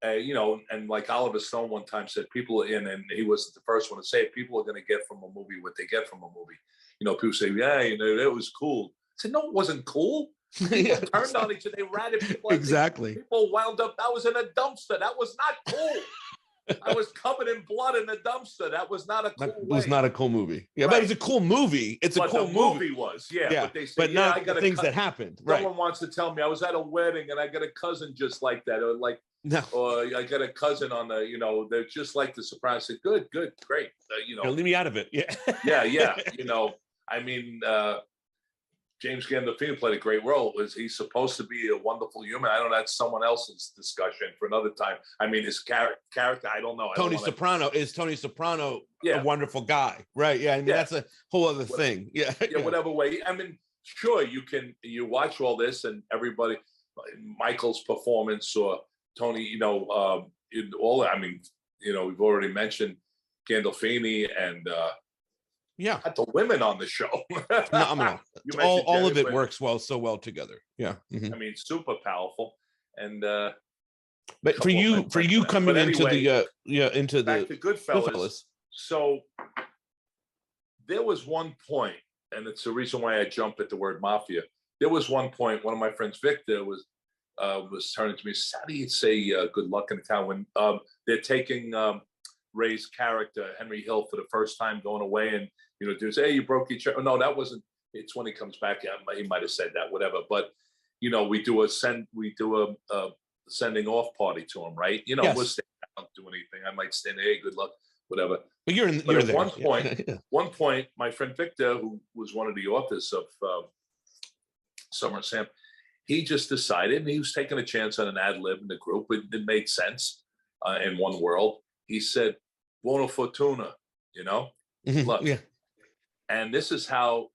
and like Oliver Stone one time said, people and he wasn't the first one to say it, people are going to get from a movie what they get from a movie. People say, yeah, that was cool. I said, no, it wasn't cool. People turned on each other. They ratted people. Exactly. People wound up, that was in a dumpster. That was not cool. I was covered in blood in the dumpster. That was not a cool That was not a cool movie. Yeah, Right. but it was a cool movie. It's a but cool the movie. was, yeah. Yeah, But they said, but yeah, not I got the things that happened. Someone Right. wants to tell me I was at a wedding and I got a cousin just like that, or like, No. or I got a cousin on the, they're just like the Sopranos. I said, good, great. Leave me out of it. Yeah. yeah. I mean, James Gandolfini played a great role. Was he supposed to be a wonderful human? I don't know. That's someone else's discussion for another time. I mean, his character, I don't know. Tony Soprano a wonderful guy, right? Yeah, I mean that's a whole other thing. Yeah, whatever way. I mean, sure, you watch all this and everybody, Michael's performance or Tony, all. I mean, we've already mentioned Gandolfini and. Had the women on the show. Phenomenal. all of it works so well together. Yeah. I mean, super powerful. And but for you coming into the back to Goodfellas. So there was one point, and it's the reason why I jump at the word mafia. There was one point, one of my friends, Victor, was turning to me, how do you say good luck in town when they're taking Ray's character, Henry Hill, for the first time going away, and dudes say, hey, you broke each other. No, that wasn't. It's when he comes back. He might have said that, whatever. But we do a sending off party to him, right? Yes. We'll stay. I don't do anything. I might stand there, hey, good luck, whatever. But you're at there. One point, my friend Victor, who was one of the authors of Summer Sam, he just decided, and he was taking a chance on an ad lib in the group. It made sense in one world. He said, "Buona fortuna," luck. Yeah. And this is how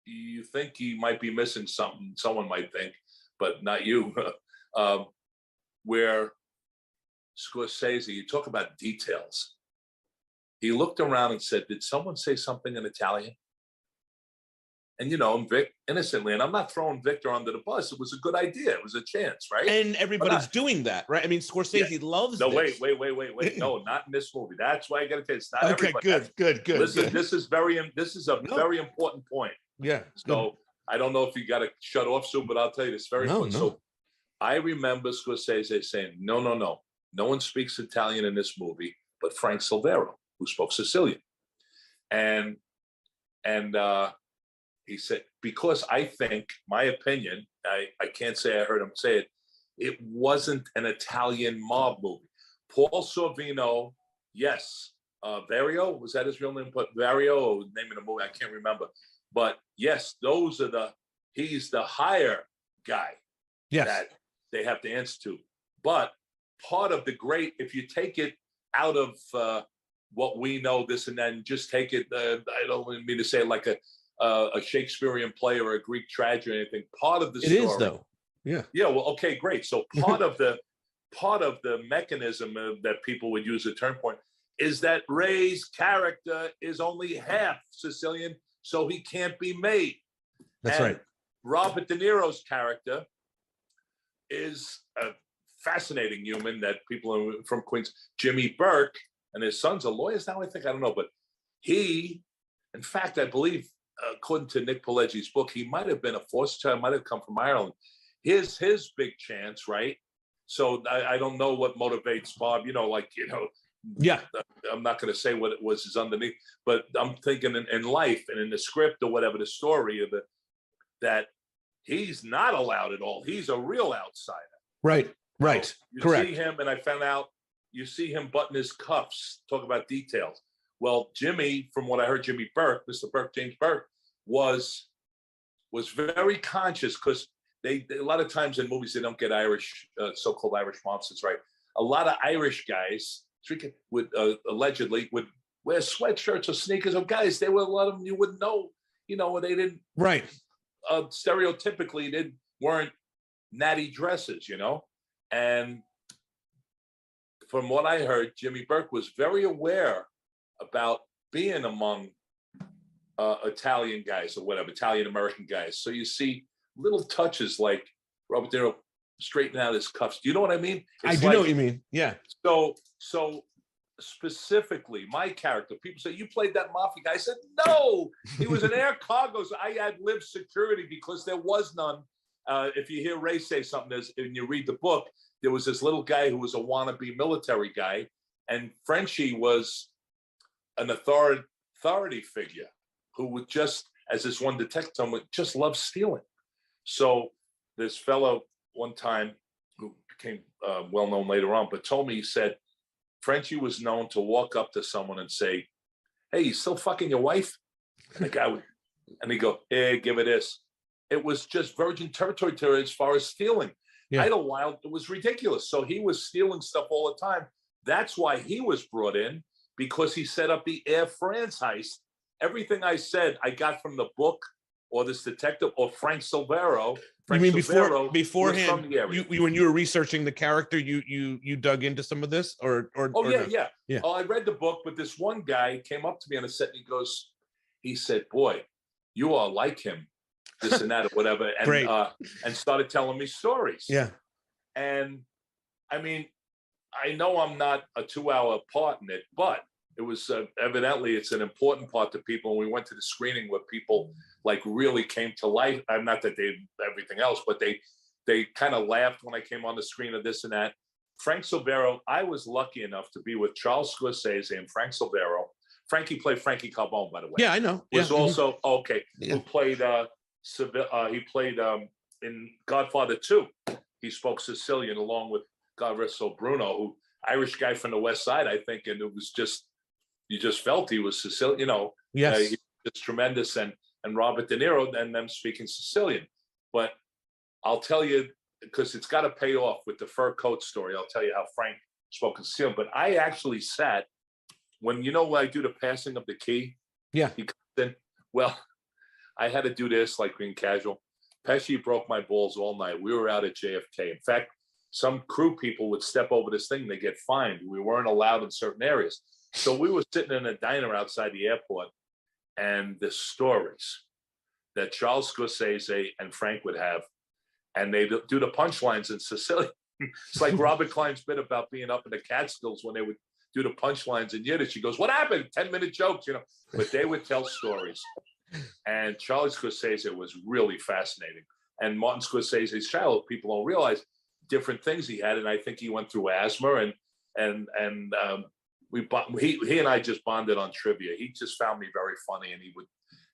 you think he might be missing something. Someone might think, but not you. Where Scorsese, you talk about details. He looked around and said, "Did someone say something in Italian?" And Vic, innocently, and I'm not throwing Victor under the bus. It was a good idea. It was a chance, right? And everybody's doing that, right? I mean, Scorsese loves no, this. Wait. No, not in this movie. That's why I got to tell you, it's not everybody. Good. Listen, this is very very important point. Yeah. So I don't know if you got to shut off soon, but I'll tell you this very important. No. So I remember Scorsese saying, no one speaks Italian in this movie, but Frank Silvero, who spoke Sicilian. And he said, because I think, my opinion, I can't say I heard him say it, it wasn't an Italian mob movie. Paul Sorvino, yes. Vario, was that his real name? But Vario, or the name of the movie, I can't remember. But yes, he's the higher guy that they have to answer to. But part of the great, if you take it out of what we know, this and that, and just take it, I don't mean to say it like a Shakespearean play or a Greek tragedy or anything. Part of the story. It is, though. Yeah. Yeah. Well, okay, great. So part of the mechanism that people would use a turn point is that Ray's character is only half Sicilian, so he can't be made. That's right. Robert De Niro's character is a fascinating human that people from Queens, Jimmy Burke, and his sons are lawyers now, I think. I don't know. But he, in fact, I believe, according to Nick Pileggi's book, he might have been a foster child, might have come from Ireland. His big chance, right? So I don't know what motivates Bob, Yeah. I'm not going to say what it was is underneath, but I'm thinking in life and in the script or whatever, the story of it, that he's not allowed at all. He's a real outsider. Right. You Correct. see him, and I found out, you see him button his cuffs, talk about details. Well, Jimmy, from what I heard, Jimmy Burke, Mr. Burke, James Burke, was very conscious, because a lot of times in movies they don't get Irish, so-called Irish mobsters, right? A lot of Irish guys would allegedly would wear sweatshirts or sneakers, or guys, they were a lot of them you wouldn't know, they didn't. Right. Stereotypically, they weren't natty dresses, and from what I heard, Jimmy Burke was very aware about being among Italian guys or whatever, Italian American guys. So you see little touches like Robert De Niro straightening out his cuffs. Do you know what I mean? I do know what you mean. Yeah. So specifically, my character, people say, you played that mafia guy. I said, no, he was an air cargo. So I had lived security because there was none. if you hear Ray say something and you read the book, there was this little guy who was a wannabe military guy, and Frenchie was an authority figure who would just, as this one detective would just love stealing. So this fellow one time, who became well known later on, but told me, he said, Frenchie was known to walk up to someone and say, "Hey, you still fucking your wife?" And the guy would, and he'd go, "Hey, give it this." It was just virgin territory to her as far as stealing. Yeah. Idlewild, it was ridiculous. So he was stealing stuff all the time. That's why he was brought in, because he set up the Air France heist. Everything I said, I got from the book or this detective or Frank Silvero. You mean Silvero beforehand, you when you were researching the character, you dug into some of this, or oh or yeah, no? yeah. Oh, I read the book, but this one guy came up to me on a set and he said, "Boy, you are like him, this and that or whatever," and started telling me stories. Yeah. And I mean, I know I'm not a 2-hour part in it, but it was evidently it's an important part to people. And we went to the screening where people like really came to life. I'm not that they did everything else, but they kind of laughed when I came on the screen of this and that. Frank Silvero, I was lucky enough to be with Charles Scorsese and Frank Silvero. Frankie played Frankie Carbone, by the way. Yeah, I know. Was also okay. Yeah. Who played he played in Godfather 2. He spoke Sicilian along with God rest so Bruno, who Irish guy from the West Side, I think, and it was just you just felt he was Sicilian. You know, Yes, he was just tremendous, and Robert De Niro and them speaking Sicilian. But I'll tell you, because it's got to pay off with the fur coat story. I'll tell you how Frank spoke Sicilian. But I actually sat when I do the passing of the key. Yeah. He comes in. Well, I had to do this like being casual. Pesci broke my balls all night. We were out at JFK. In fact, some crew people would step over this thing, they get fined. We weren't allowed in certain areas. So we were sitting in a diner outside the airport, and the stories that Charles Scorsese and Frank would have, and they do the punchlines in Sicilian. It's like Robert Klein's bit about being up in the Catskills when they would do the punchlines in Yiddish. He goes, "What happened?" 10-minute jokes, but they would tell stories. And Charlie Scorsese was really fascinating. And Martin Scorsese's childhood, people don't realize different things he had. And I think he went through asthma, and he and I just bonded on trivia. He just found me very funny, and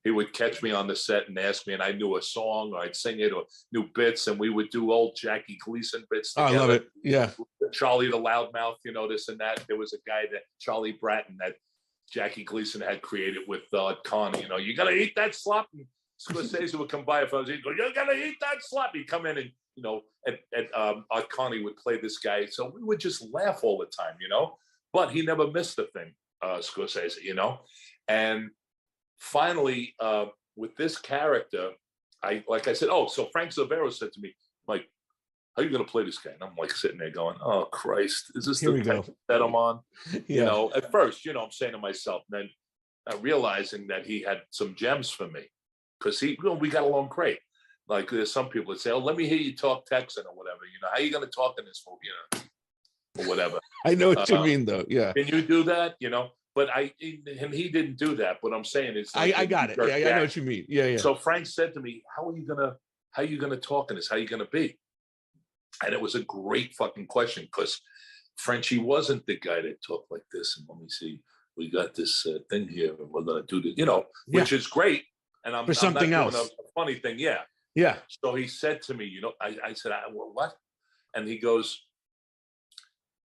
he would catch me on the set and ask me, and I knew a song or I'd sing it or new bits, and we would do old Jackie Gleason bits together. I love it. Yeah. Charlie the Loudmouth, this and that. There was a guy that Charlie Bratton that Jackie Gleason had created with Connie. You gotta eat that slop. And Scorsese would come by if I was eating. You gotta eat that slop. He'd come in and Art Connie would play this guy. So we would just laugh all the time, But he never missed a thing, Scorsese, And finally, with this character, like I said, so Frank Silvero said to me, Mike, how are you going to play this guy? And I'm like sitting there going, oh, Christ, is this the type that I'm on? Yeah. At first, I'm saying to myself, then realizing that he had some gems for me, because we got along great. Like there's some people that say, oh, let me hear you talk Texan or whatever. How are you going to talk in this movie, or whatever. I know what you mean, though. Yeah. Can you do that? But he didn't do that. What I'm saying is, I got it. Yeah, I know what you mean. Yeah, yeah. So Frank said to me, how are you gonna talk in this? How are you gonna be? And it was a great fucking question, because Frenchie wasn't the guy that talked like this. And let me see, we got this thing here, and we're gonna do this, which is great. And I'm for something I'm not else. Doing a funny thing, yeah. Yeah. So he said to me, I said, well, what? And he goes,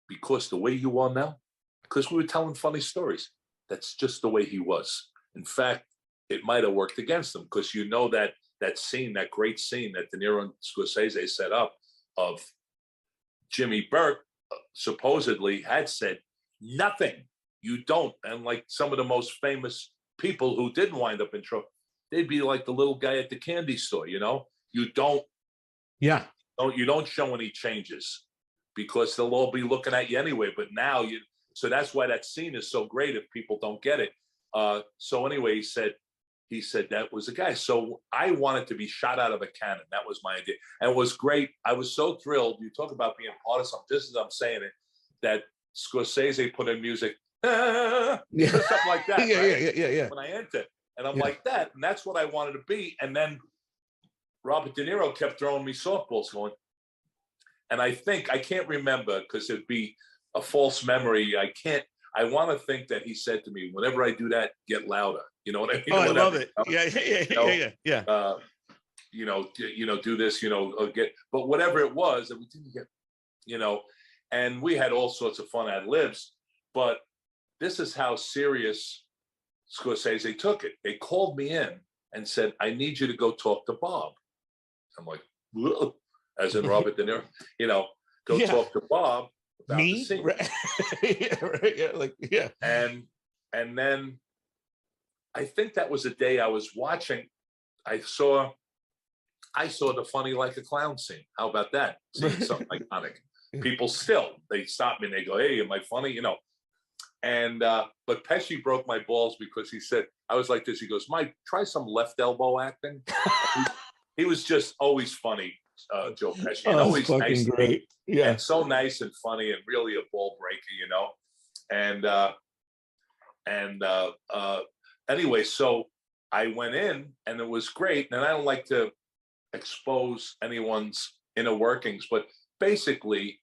because the way you are now, because we were telling funny stories. That's just the way he was. In fact, it might have worked against him, because that scene, that great scene that De Niro and Scorsese set up of Jimmy Burke supposedly had said, nothing, you don't. And like some of the most famous people who didn't wind up in trouble, they'd be like the little guy at the candy store, you don't. Yeah. You don't show any changes, because they'll all be looking at you anyway. But now so that's why that scene is so great if people don't get it. So anyway, he said that was the guy. So I wanted to be shot out of a cannon. That was my idea. And it was great. I was so thrilled. You talk about being part of something, just as I'm saying it, that Scorsese put in music, something like that. Yeah, right? yeah. When I entered. And I'm like that. And that's what I wanted to be. And then Robert De Niro kept throwing me softballs going. And I can't remember because it'd be a false memory. I want to think that he said to me, whenever I do that, get louder. You know what I mean? Oh, I Whatever, love it. Yeah. Do this, but whatever it was, and we didn't get, and we had all sorts of fun ad libs, but this is how serious Scorsese took it. They called me in and said, I need you to go talk to Bob. I'm like, whoa. As in Robert De Niro, go talk to Bob about me? the scene. Right. Yeah. And then I think that was the day I was watching. I saw the funny like a clown scene. How about that? Seeing something iconic. People still, they stop me and they go, hey, am I funny? And but Pesci broke my balls because he said, I was like this. He goes, Mike, try some left elbow acting. He was just always funny. Joe Pesci, and always nice, great, yeah, and so nice and funny, and really a ball breaker, anyway, so I went in, and it was great. And I don't like to expose anyone's inner workings, but basically,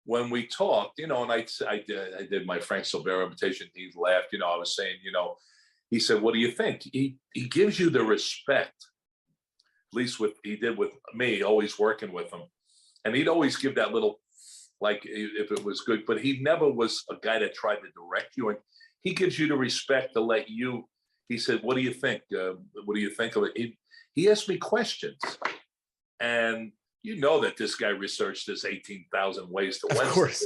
when we talked, and I did my Frank Silvera imitation. He laughed, I was saying, he said, "What do you think?" He gives you the respect. At least he did with me, always working with him. And he'd always give that little, like, if it was good, but he never was a guy that tried to direct you. And he gives you the respect to let you, he said, what do you think? What do you think of it? He asked me questions. And that this guy researched this 18,000 ways to win. Of course.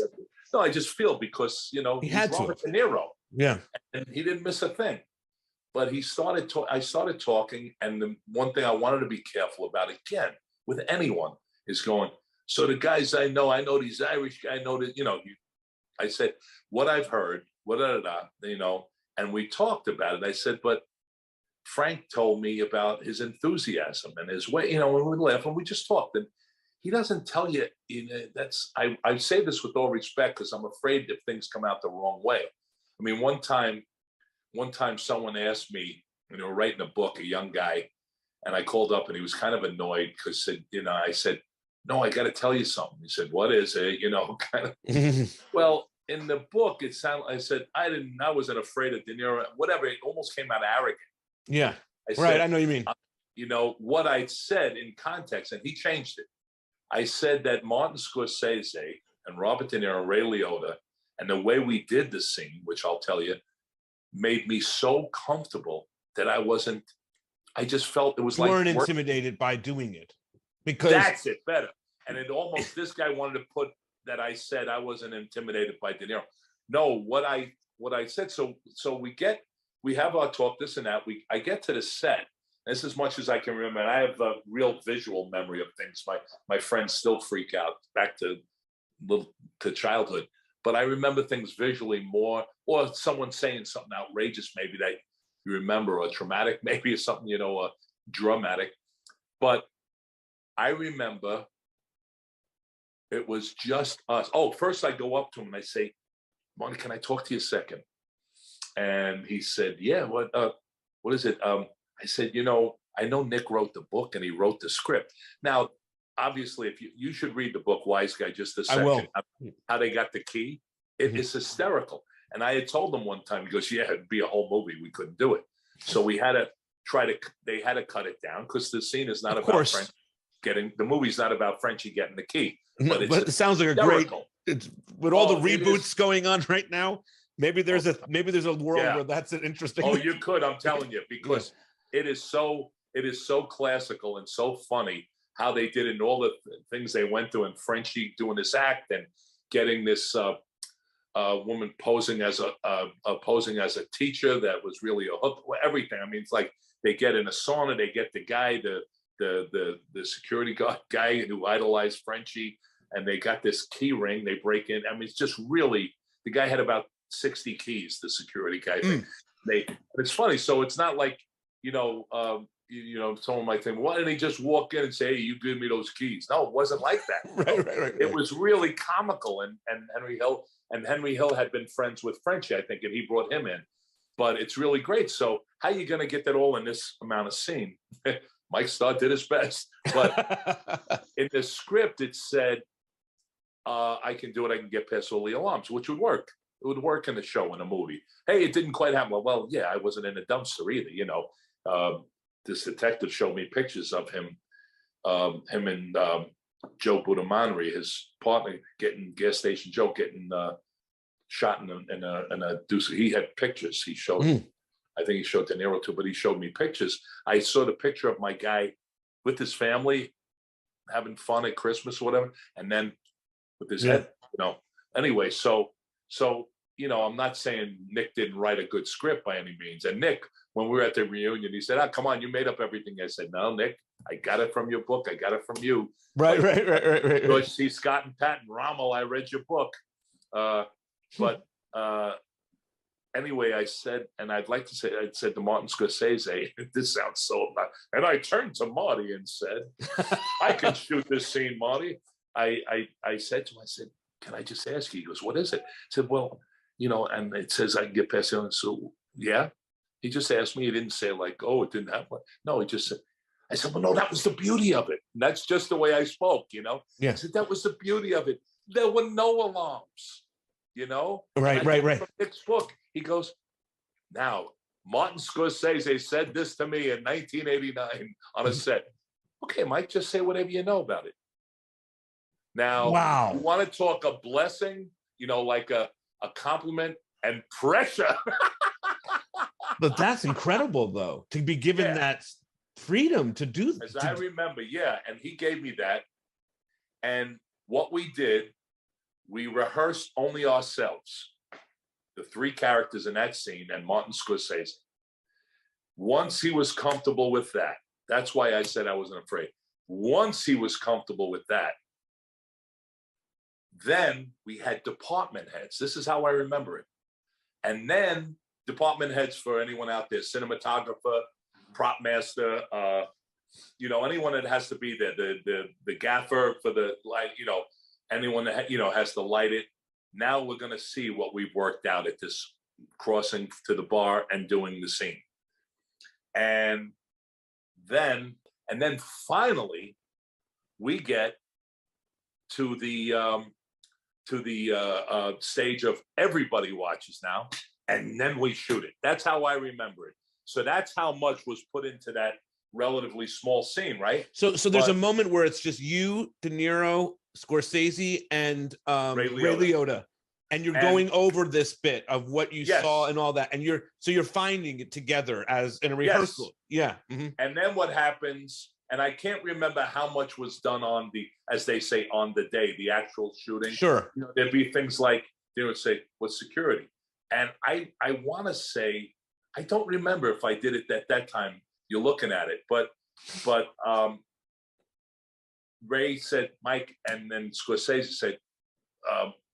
No, I just feel because, he he's had Robert to. De Niro. Yeah. And he didn't miss a thing. But I started talking, and the one thing I wanted to be careful about, again, with anyone, is going, so the guys I know these Irish guys, I know that, I said, what I've heard, and we talked about it. I said, but Frank told me about his enthusiasm and his way, when we laugh and we just talked. And he doesn't tell you, I say this with all respect because I'm afraid if things come out the wrong way. I mean, one time someone asked me, writing a book, a young guy, and I called up and he was kind of annoyed because, I said, no, I got to tell you something. He said, what is it? Kind of, well, in the book, it sounded, I said, I wasn't afraid of De Niro, whatever. It almost came out arrogant. Yeah. I said, right. I know what you mean. What I said in context, and he changed it. I said that Martin Scorsese and Robert De Niro and Ray Liotta, and the way we did the scene, which I'll tell you, made me so comfortable that I just felt it was you like weren't intimidated by doing it, because that's it better. And it almost, this guy wanted to put that I said I wasn't intimidated by De Niro. No, what I said. So we have our talk, this and that. I get to the set. This as much as I can remember. And I have a real visual memory of things. My friends still freak out back to childhood. But I remember things visually more, or someone saying something outrageous, maybe that you remember, or traumatic, maybe, or something, dramatic. But I remember it was just us. Oh, first I go up to him and I say, Monty, can I talk to you a second? And he said, yeah, what is it? I said, I know Nick wrote the book and he wrote the script. Now, obviously, if you should read the book Wise Guy, just a second. I will. How they got the key. It's hysterical. And I had told him one time, he goes, yeah, it'd be a whole movie. We couldn't do it. So we had to they had to cut it down because the scene is not about French the movie's not about Frenchie getting the key. But it sounds like hysterical. It's with all the reboots going on right now. Maybe there's a world where that's an interesting. Oh, you could, I'm telling you, because it is so classical and so funny how they did it and all the things they went through, and Frenchie doing this act and getting this woman posing as a teacher that was really a hook, everything. I mean, it's like they get in a sauna, they get the guy, the security guy who idolized Frenchie, and they got this key ring, they break in. I mean, it's just really, the guy had about 60 keys, the security guy. It's funny. So it's not like, someone might think, why didn't he just walk in and say, hey, you give me those keys? No, it wasn't like that. Right. It was really comical. And Henry Hill had been friends with Frenchie, I think, and he brought him in. But it's really great. So how are you going to get that all in this amount of scene? Mike Starr did his best. But in the script, it said, I can do it. I can get past all the alarms, which would work. It would work in the show, in a movie. Hey, it didn't quite happen. Well, yeah, I wasn't in a dumpster either. You know, this detective showed me pictures of him and Joe Budamonri, his partner, getting gas station Joe getting shot in a deuce. He had pictures. He showed. I think he showed De Niro too, but he showed me pictures. I saw the picture of my guy with his family having fun at Christmas or whatever, and then with his head, you know. Anyway, so you know, I'm not saying Nick didn't write a good script by any means. And Nick, when we were at the reunion, he said, "Ah, come on, you made up everything." I said, "No, Nick, I got it from your book. I got it from you." Right. George C. Scott and Patton Rommel, I read your book. But anyway, I said, and I'd like to say, I said to Martin Scorsese, this sounds so bad. And I turned to Marty and said, "I can shoot this scene, Marty." I said to him, I said, "Can I just ask you?" He goes, "What is it?" I said, "Well, you know," and it says I can get past it. So yeah, he just asked me. He didn't say like, "Oh, it didn't happen." No, he just said, I said, "Well, no, that was the beauty of it." And that's just the way I spoke, you know? Yeah. I said, "That was the beauty of it. There were no alarms, you know?" Right. From Nick's book, he goes, "Now, Martin Scorsese said this to me in 1989 on a set." Okay, Mike, just say whatever you know about it. Now, wow. You want to talk a blessing, you know, like a compliment and pressure. But that's incredible, though, to be given that freedom to do that. As I remember, and he gave me that. And what we did, we rehearsed only ourselves, the three characters in that scene, and Martin Scorsese. Once he was comfortable with that, that's why I said I wasn't afraid. Once he was comfortable with that, then we had department heads. This is how I remember it. And then department heads, for anyone out there, cinematographer, prop master, you know, anyone that has to be there, the gaffer for the light, you know, anyone that, you know, has to light it. Now we're going to see what we've worked out at this crossing to the bar and doing the scene. And then finally we get to the stage of everybody watches now, and then we shoot it. That's how I remember it. So that's how much was put into that relatively small scene, right? So there's a moment where it's just you, De Niro, Scorsese, and Ray Liotta, and you're going over this bit of what you saw and all that, and you're finding it together as in a rehearsal. Yeah. Mm-hmm. And then what happens? And I can't remember how much was done on the, as they say, on the day, the actual shooting. Sure. You know, there'd be things like they would say, "What's security?" And I want to say, I don't remember if I did it at that time. You're looking at it, but Ray said, "Mike," and then Scorsese said,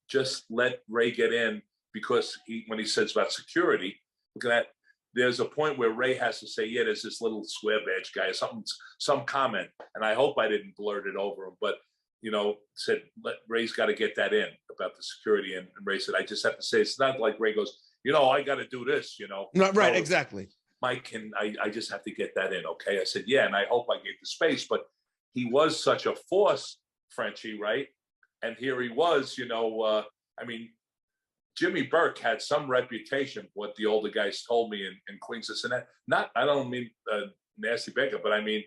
"Just let Ray get in," because when he says about security, look at that. There's a point where Ray has to say, "Yeah, there's this little square badge guy," or some comment, and I hope I didn't blurt it over him, but you know, said, Ray's got to get that in about the security, and Ray said, "I just have to say," it's not like Ray goes, "You know, I got to do this," you know. No, right, no, exactly. "Mike, I just have to get that in, okay?" I said, "Yeah," and I hope I gave the space, but he was such a force, Frenchie, right? And here he was, you know, I mean, Jimmy Burke had some reputation, what the older guys told me in Queens, this and that. Not, I don't mean nasty Baker, but I mean,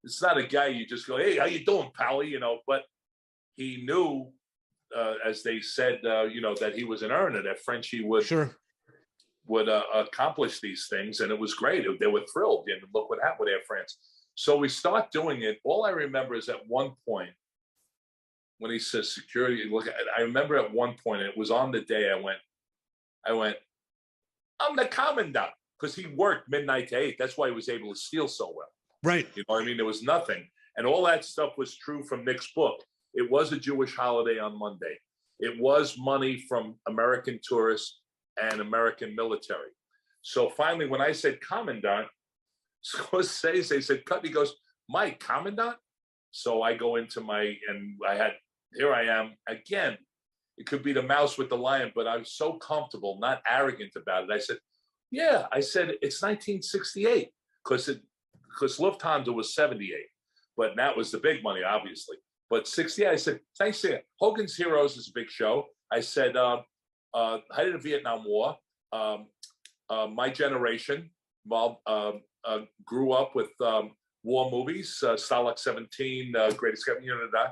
it's not a guy you just go, "Hey, how you doing, pally?" You know, but he knew, as they said, you know, that he was an earner, that Frenchie would accomplish these things, and it was great. They were thrilled, and look what happened with Air France. So we start doing it. All I remember is at one point, when he says security, look, I remember at one point, it was on the day I went, "I'm the commandant," because he worked midnight to 8. That's why he was able to steal so well. Right. You know what I mean? There was nothing. And all that stuff was true from Nick's book. It was a Jewish holiday on Monday. It was money from American tourists and American military. So finally, when I said commandant, Scorsese said, "Cut." He goes, "Mike, commandant?" So I go into here I am again. It could be the mouse with the lion, but I was so comfortable, not arrogant about it. I said, "Yeah," I said, "It's 1968," because because Lufthansa was 78, but that was the big money, obviously. But 68, I said, thanks to Hogan's Heroes is a big show. I said, height of the Vietnam War, my generation grew up with war movies, Stalag 17, Greatest,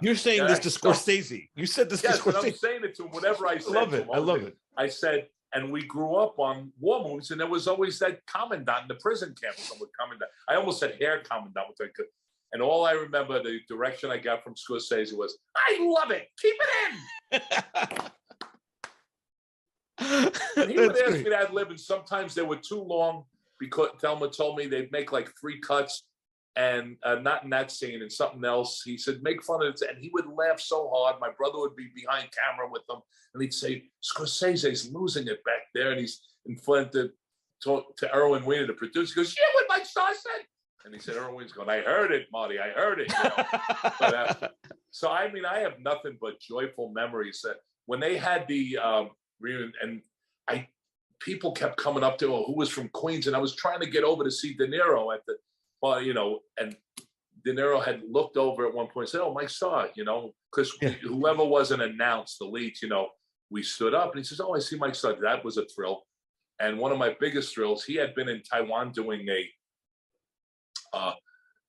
You're saying this to Scorsese. You said this to Scorsese. I'm saying it to him, whatever I said. I love it. I love it. I said, and we grew up on war movies, and there was always that commandant in the prison camp. Someone commandant. I almost said hair commandant, which I could. And all I remember, the direction I got from Scorsese was, I love it. Keep it in. And he would ask me to ad lib, and sometimes they were too long because Thelma told me they'd make like 3 cuts and not in that scene and something else. He said, make fun of it. And he would laugh so hard. My brother would be behind camera with them. And he'd say, Scorsese's losing it back there. And he's in front to Erwin Weiner, the producer. He goes, yeah, what Mike Starr said. And he said, Erwin's going, I heard it, Marty. I heard it. You know? But, so, I mean, I have nothing but joyful memories that when they had the reunion, and people kept coming up to, who was from Queens. And I was trying to get over to see De Niro at the, you know, and De Niro had looked over at one point and said, oh, Mike Starr, you know, because whoever wasn't announced, the leads, you know, we stood up and he says, oh, I see Mike Starr. That was a thrill. And one of my biggest thrills, he had been in Taiwan doing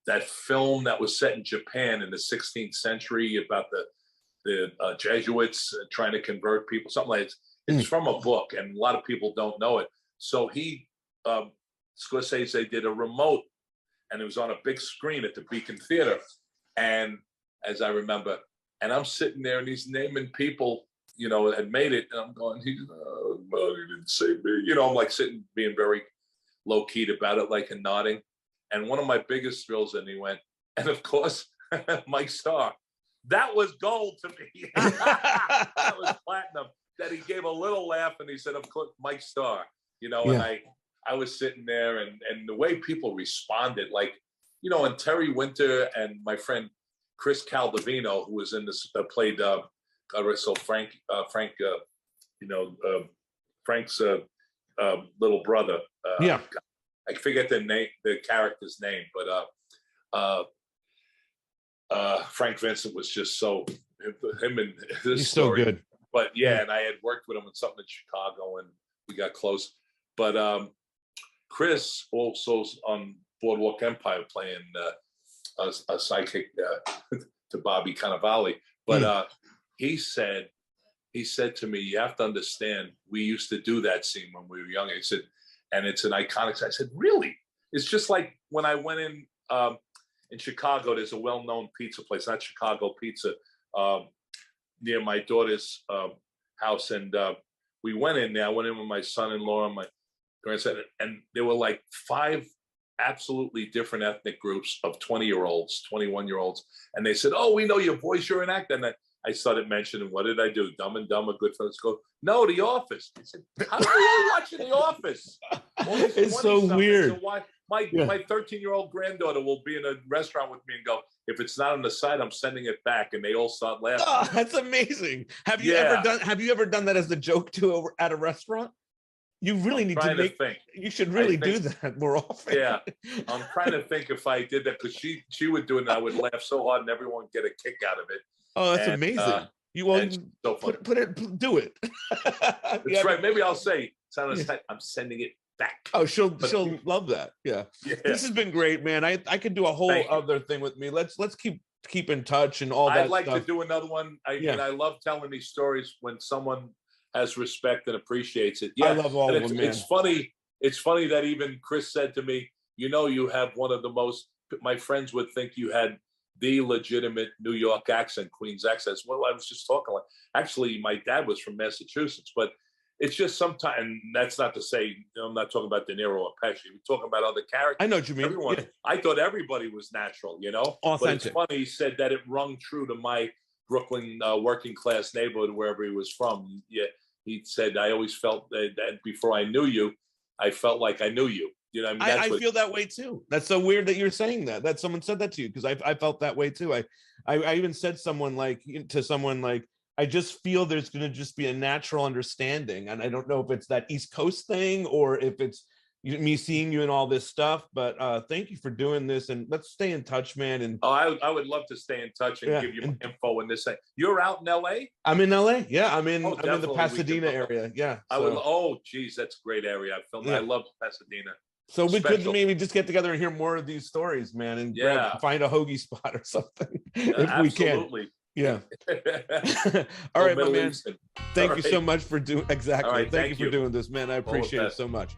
that film that was set in Japan in the 16th century about the Jesuits trying to convert people, something like that. It's from a book, and a lot of people don't know it. So Scorsese did a remote, and it was on a big screen at the Beacon Theater. And as I remember, and I'm sitting there and he's naming people, you know, had made it. And I'm going, he didn't say me. You know, I'm like sitting, being very low keyed about it, like, and nodding. And one of my biggest thrills, and he went, and of course, Mike Starr. That was gold to me. That was platinum. That he gave a little laugh and he said, of course, Mike Starr, you know, and I was sitting there and the way people responded, like, you know, and Terry Winter and my friend Chris Caldovino, who was in this, played, God rest so Frank, you know, Frank's little brother. I forget the character's name, but Frank Vincent was just so, him and his He's story. So good. But yeah, and I had worked with him on something in Chicago and we got close. But Chris also on Boardwalk Empire playing a psychic to Bobby Cannavale. But he said to me, you have to understand, we used to do that scene when we were young. He said, and it's an iconic. I said, really? It's just like when I went in Chicago, there's a well-known pizza place, not Chicago Pizza, near my daughter's house. And we went in there. I went in with my son-in-law and my grandson, and there were like 5 absolutely different ethnic groups of 20-year-olds, 21-year-olds. And they said, oh, we know your voice, you're an actor. And I started mentioning, what did I do? Dumb and Dumber, Goodfellas. Go, no, The Office. I said, how are you watching The Office? It's so weird. So my 13-year-old granddaughter will be in a restaurant with me and go, if it's not on the side, I'm sending it back. And they all start laughing. Oh, that's amazing. Have you ever done that as a joke at a restaurant? You really need to think. You should really do that more often. Yeah, I'm trying to think if I did that, because she would do it and I would laugh so hard and everyone would get a kick out of it. Oh, that's amazing. So do it. That's right. Maybe I'll say, I'm sending it back. Oh, she'll love that. Yeah. This has been great, man. I could do a whole other thing with me. Let's keep in touch and all that. I'd like to do another one. I love telling these stories when someone has respect and appreciates it. Yeah, I love all of them, man. It's funny. It's funny that even Chris said to me, you know, you have one of the most, my friends would think you had the legitimate New York accent, Queens accent. Well, I was just talking like, actually, my dad was from Massachusetts, but it's just sometimes, and that's not to say, I'm not talking about De Niro or Pesci. We're talking about other characters. I know what you mean. Everyone, I thought everybody was natural, you know? Authentic. But it's funny, he said that it rung true to my Brooklyn working class neighborhood, wherever he was from. Yeah, he said, I always felt that before I knew you, I felt like I knew you. You know, I mean, I feel that way too. That's so weird that you're saying that someone said that to you, because I felt that way too. I even said to someone like, I just feel there's going to just be a natural understanding. And I don't know if it's that East Coast thing or if it's me seeing you and all this stuff. But thank you for doing this, and let's stay in touch, man. And I would love to stay in touch and give you my info in this thing. You're out in LA? I'm in LA. Yeah, I'm in the definitely. Pasadena area. Yeah. I would. Oh, geez, that's a great area. I filmed. Yeah. I love Pasadena. So we could Special. maybe just get together and hear more of these stories, man, and find a hoagie spot or something if we can. Absolutely. Yeah. All right, my man. Eastern. Thank you so much for doing. Exactly. All right, thank you for doing this, man. I appreciate it so much.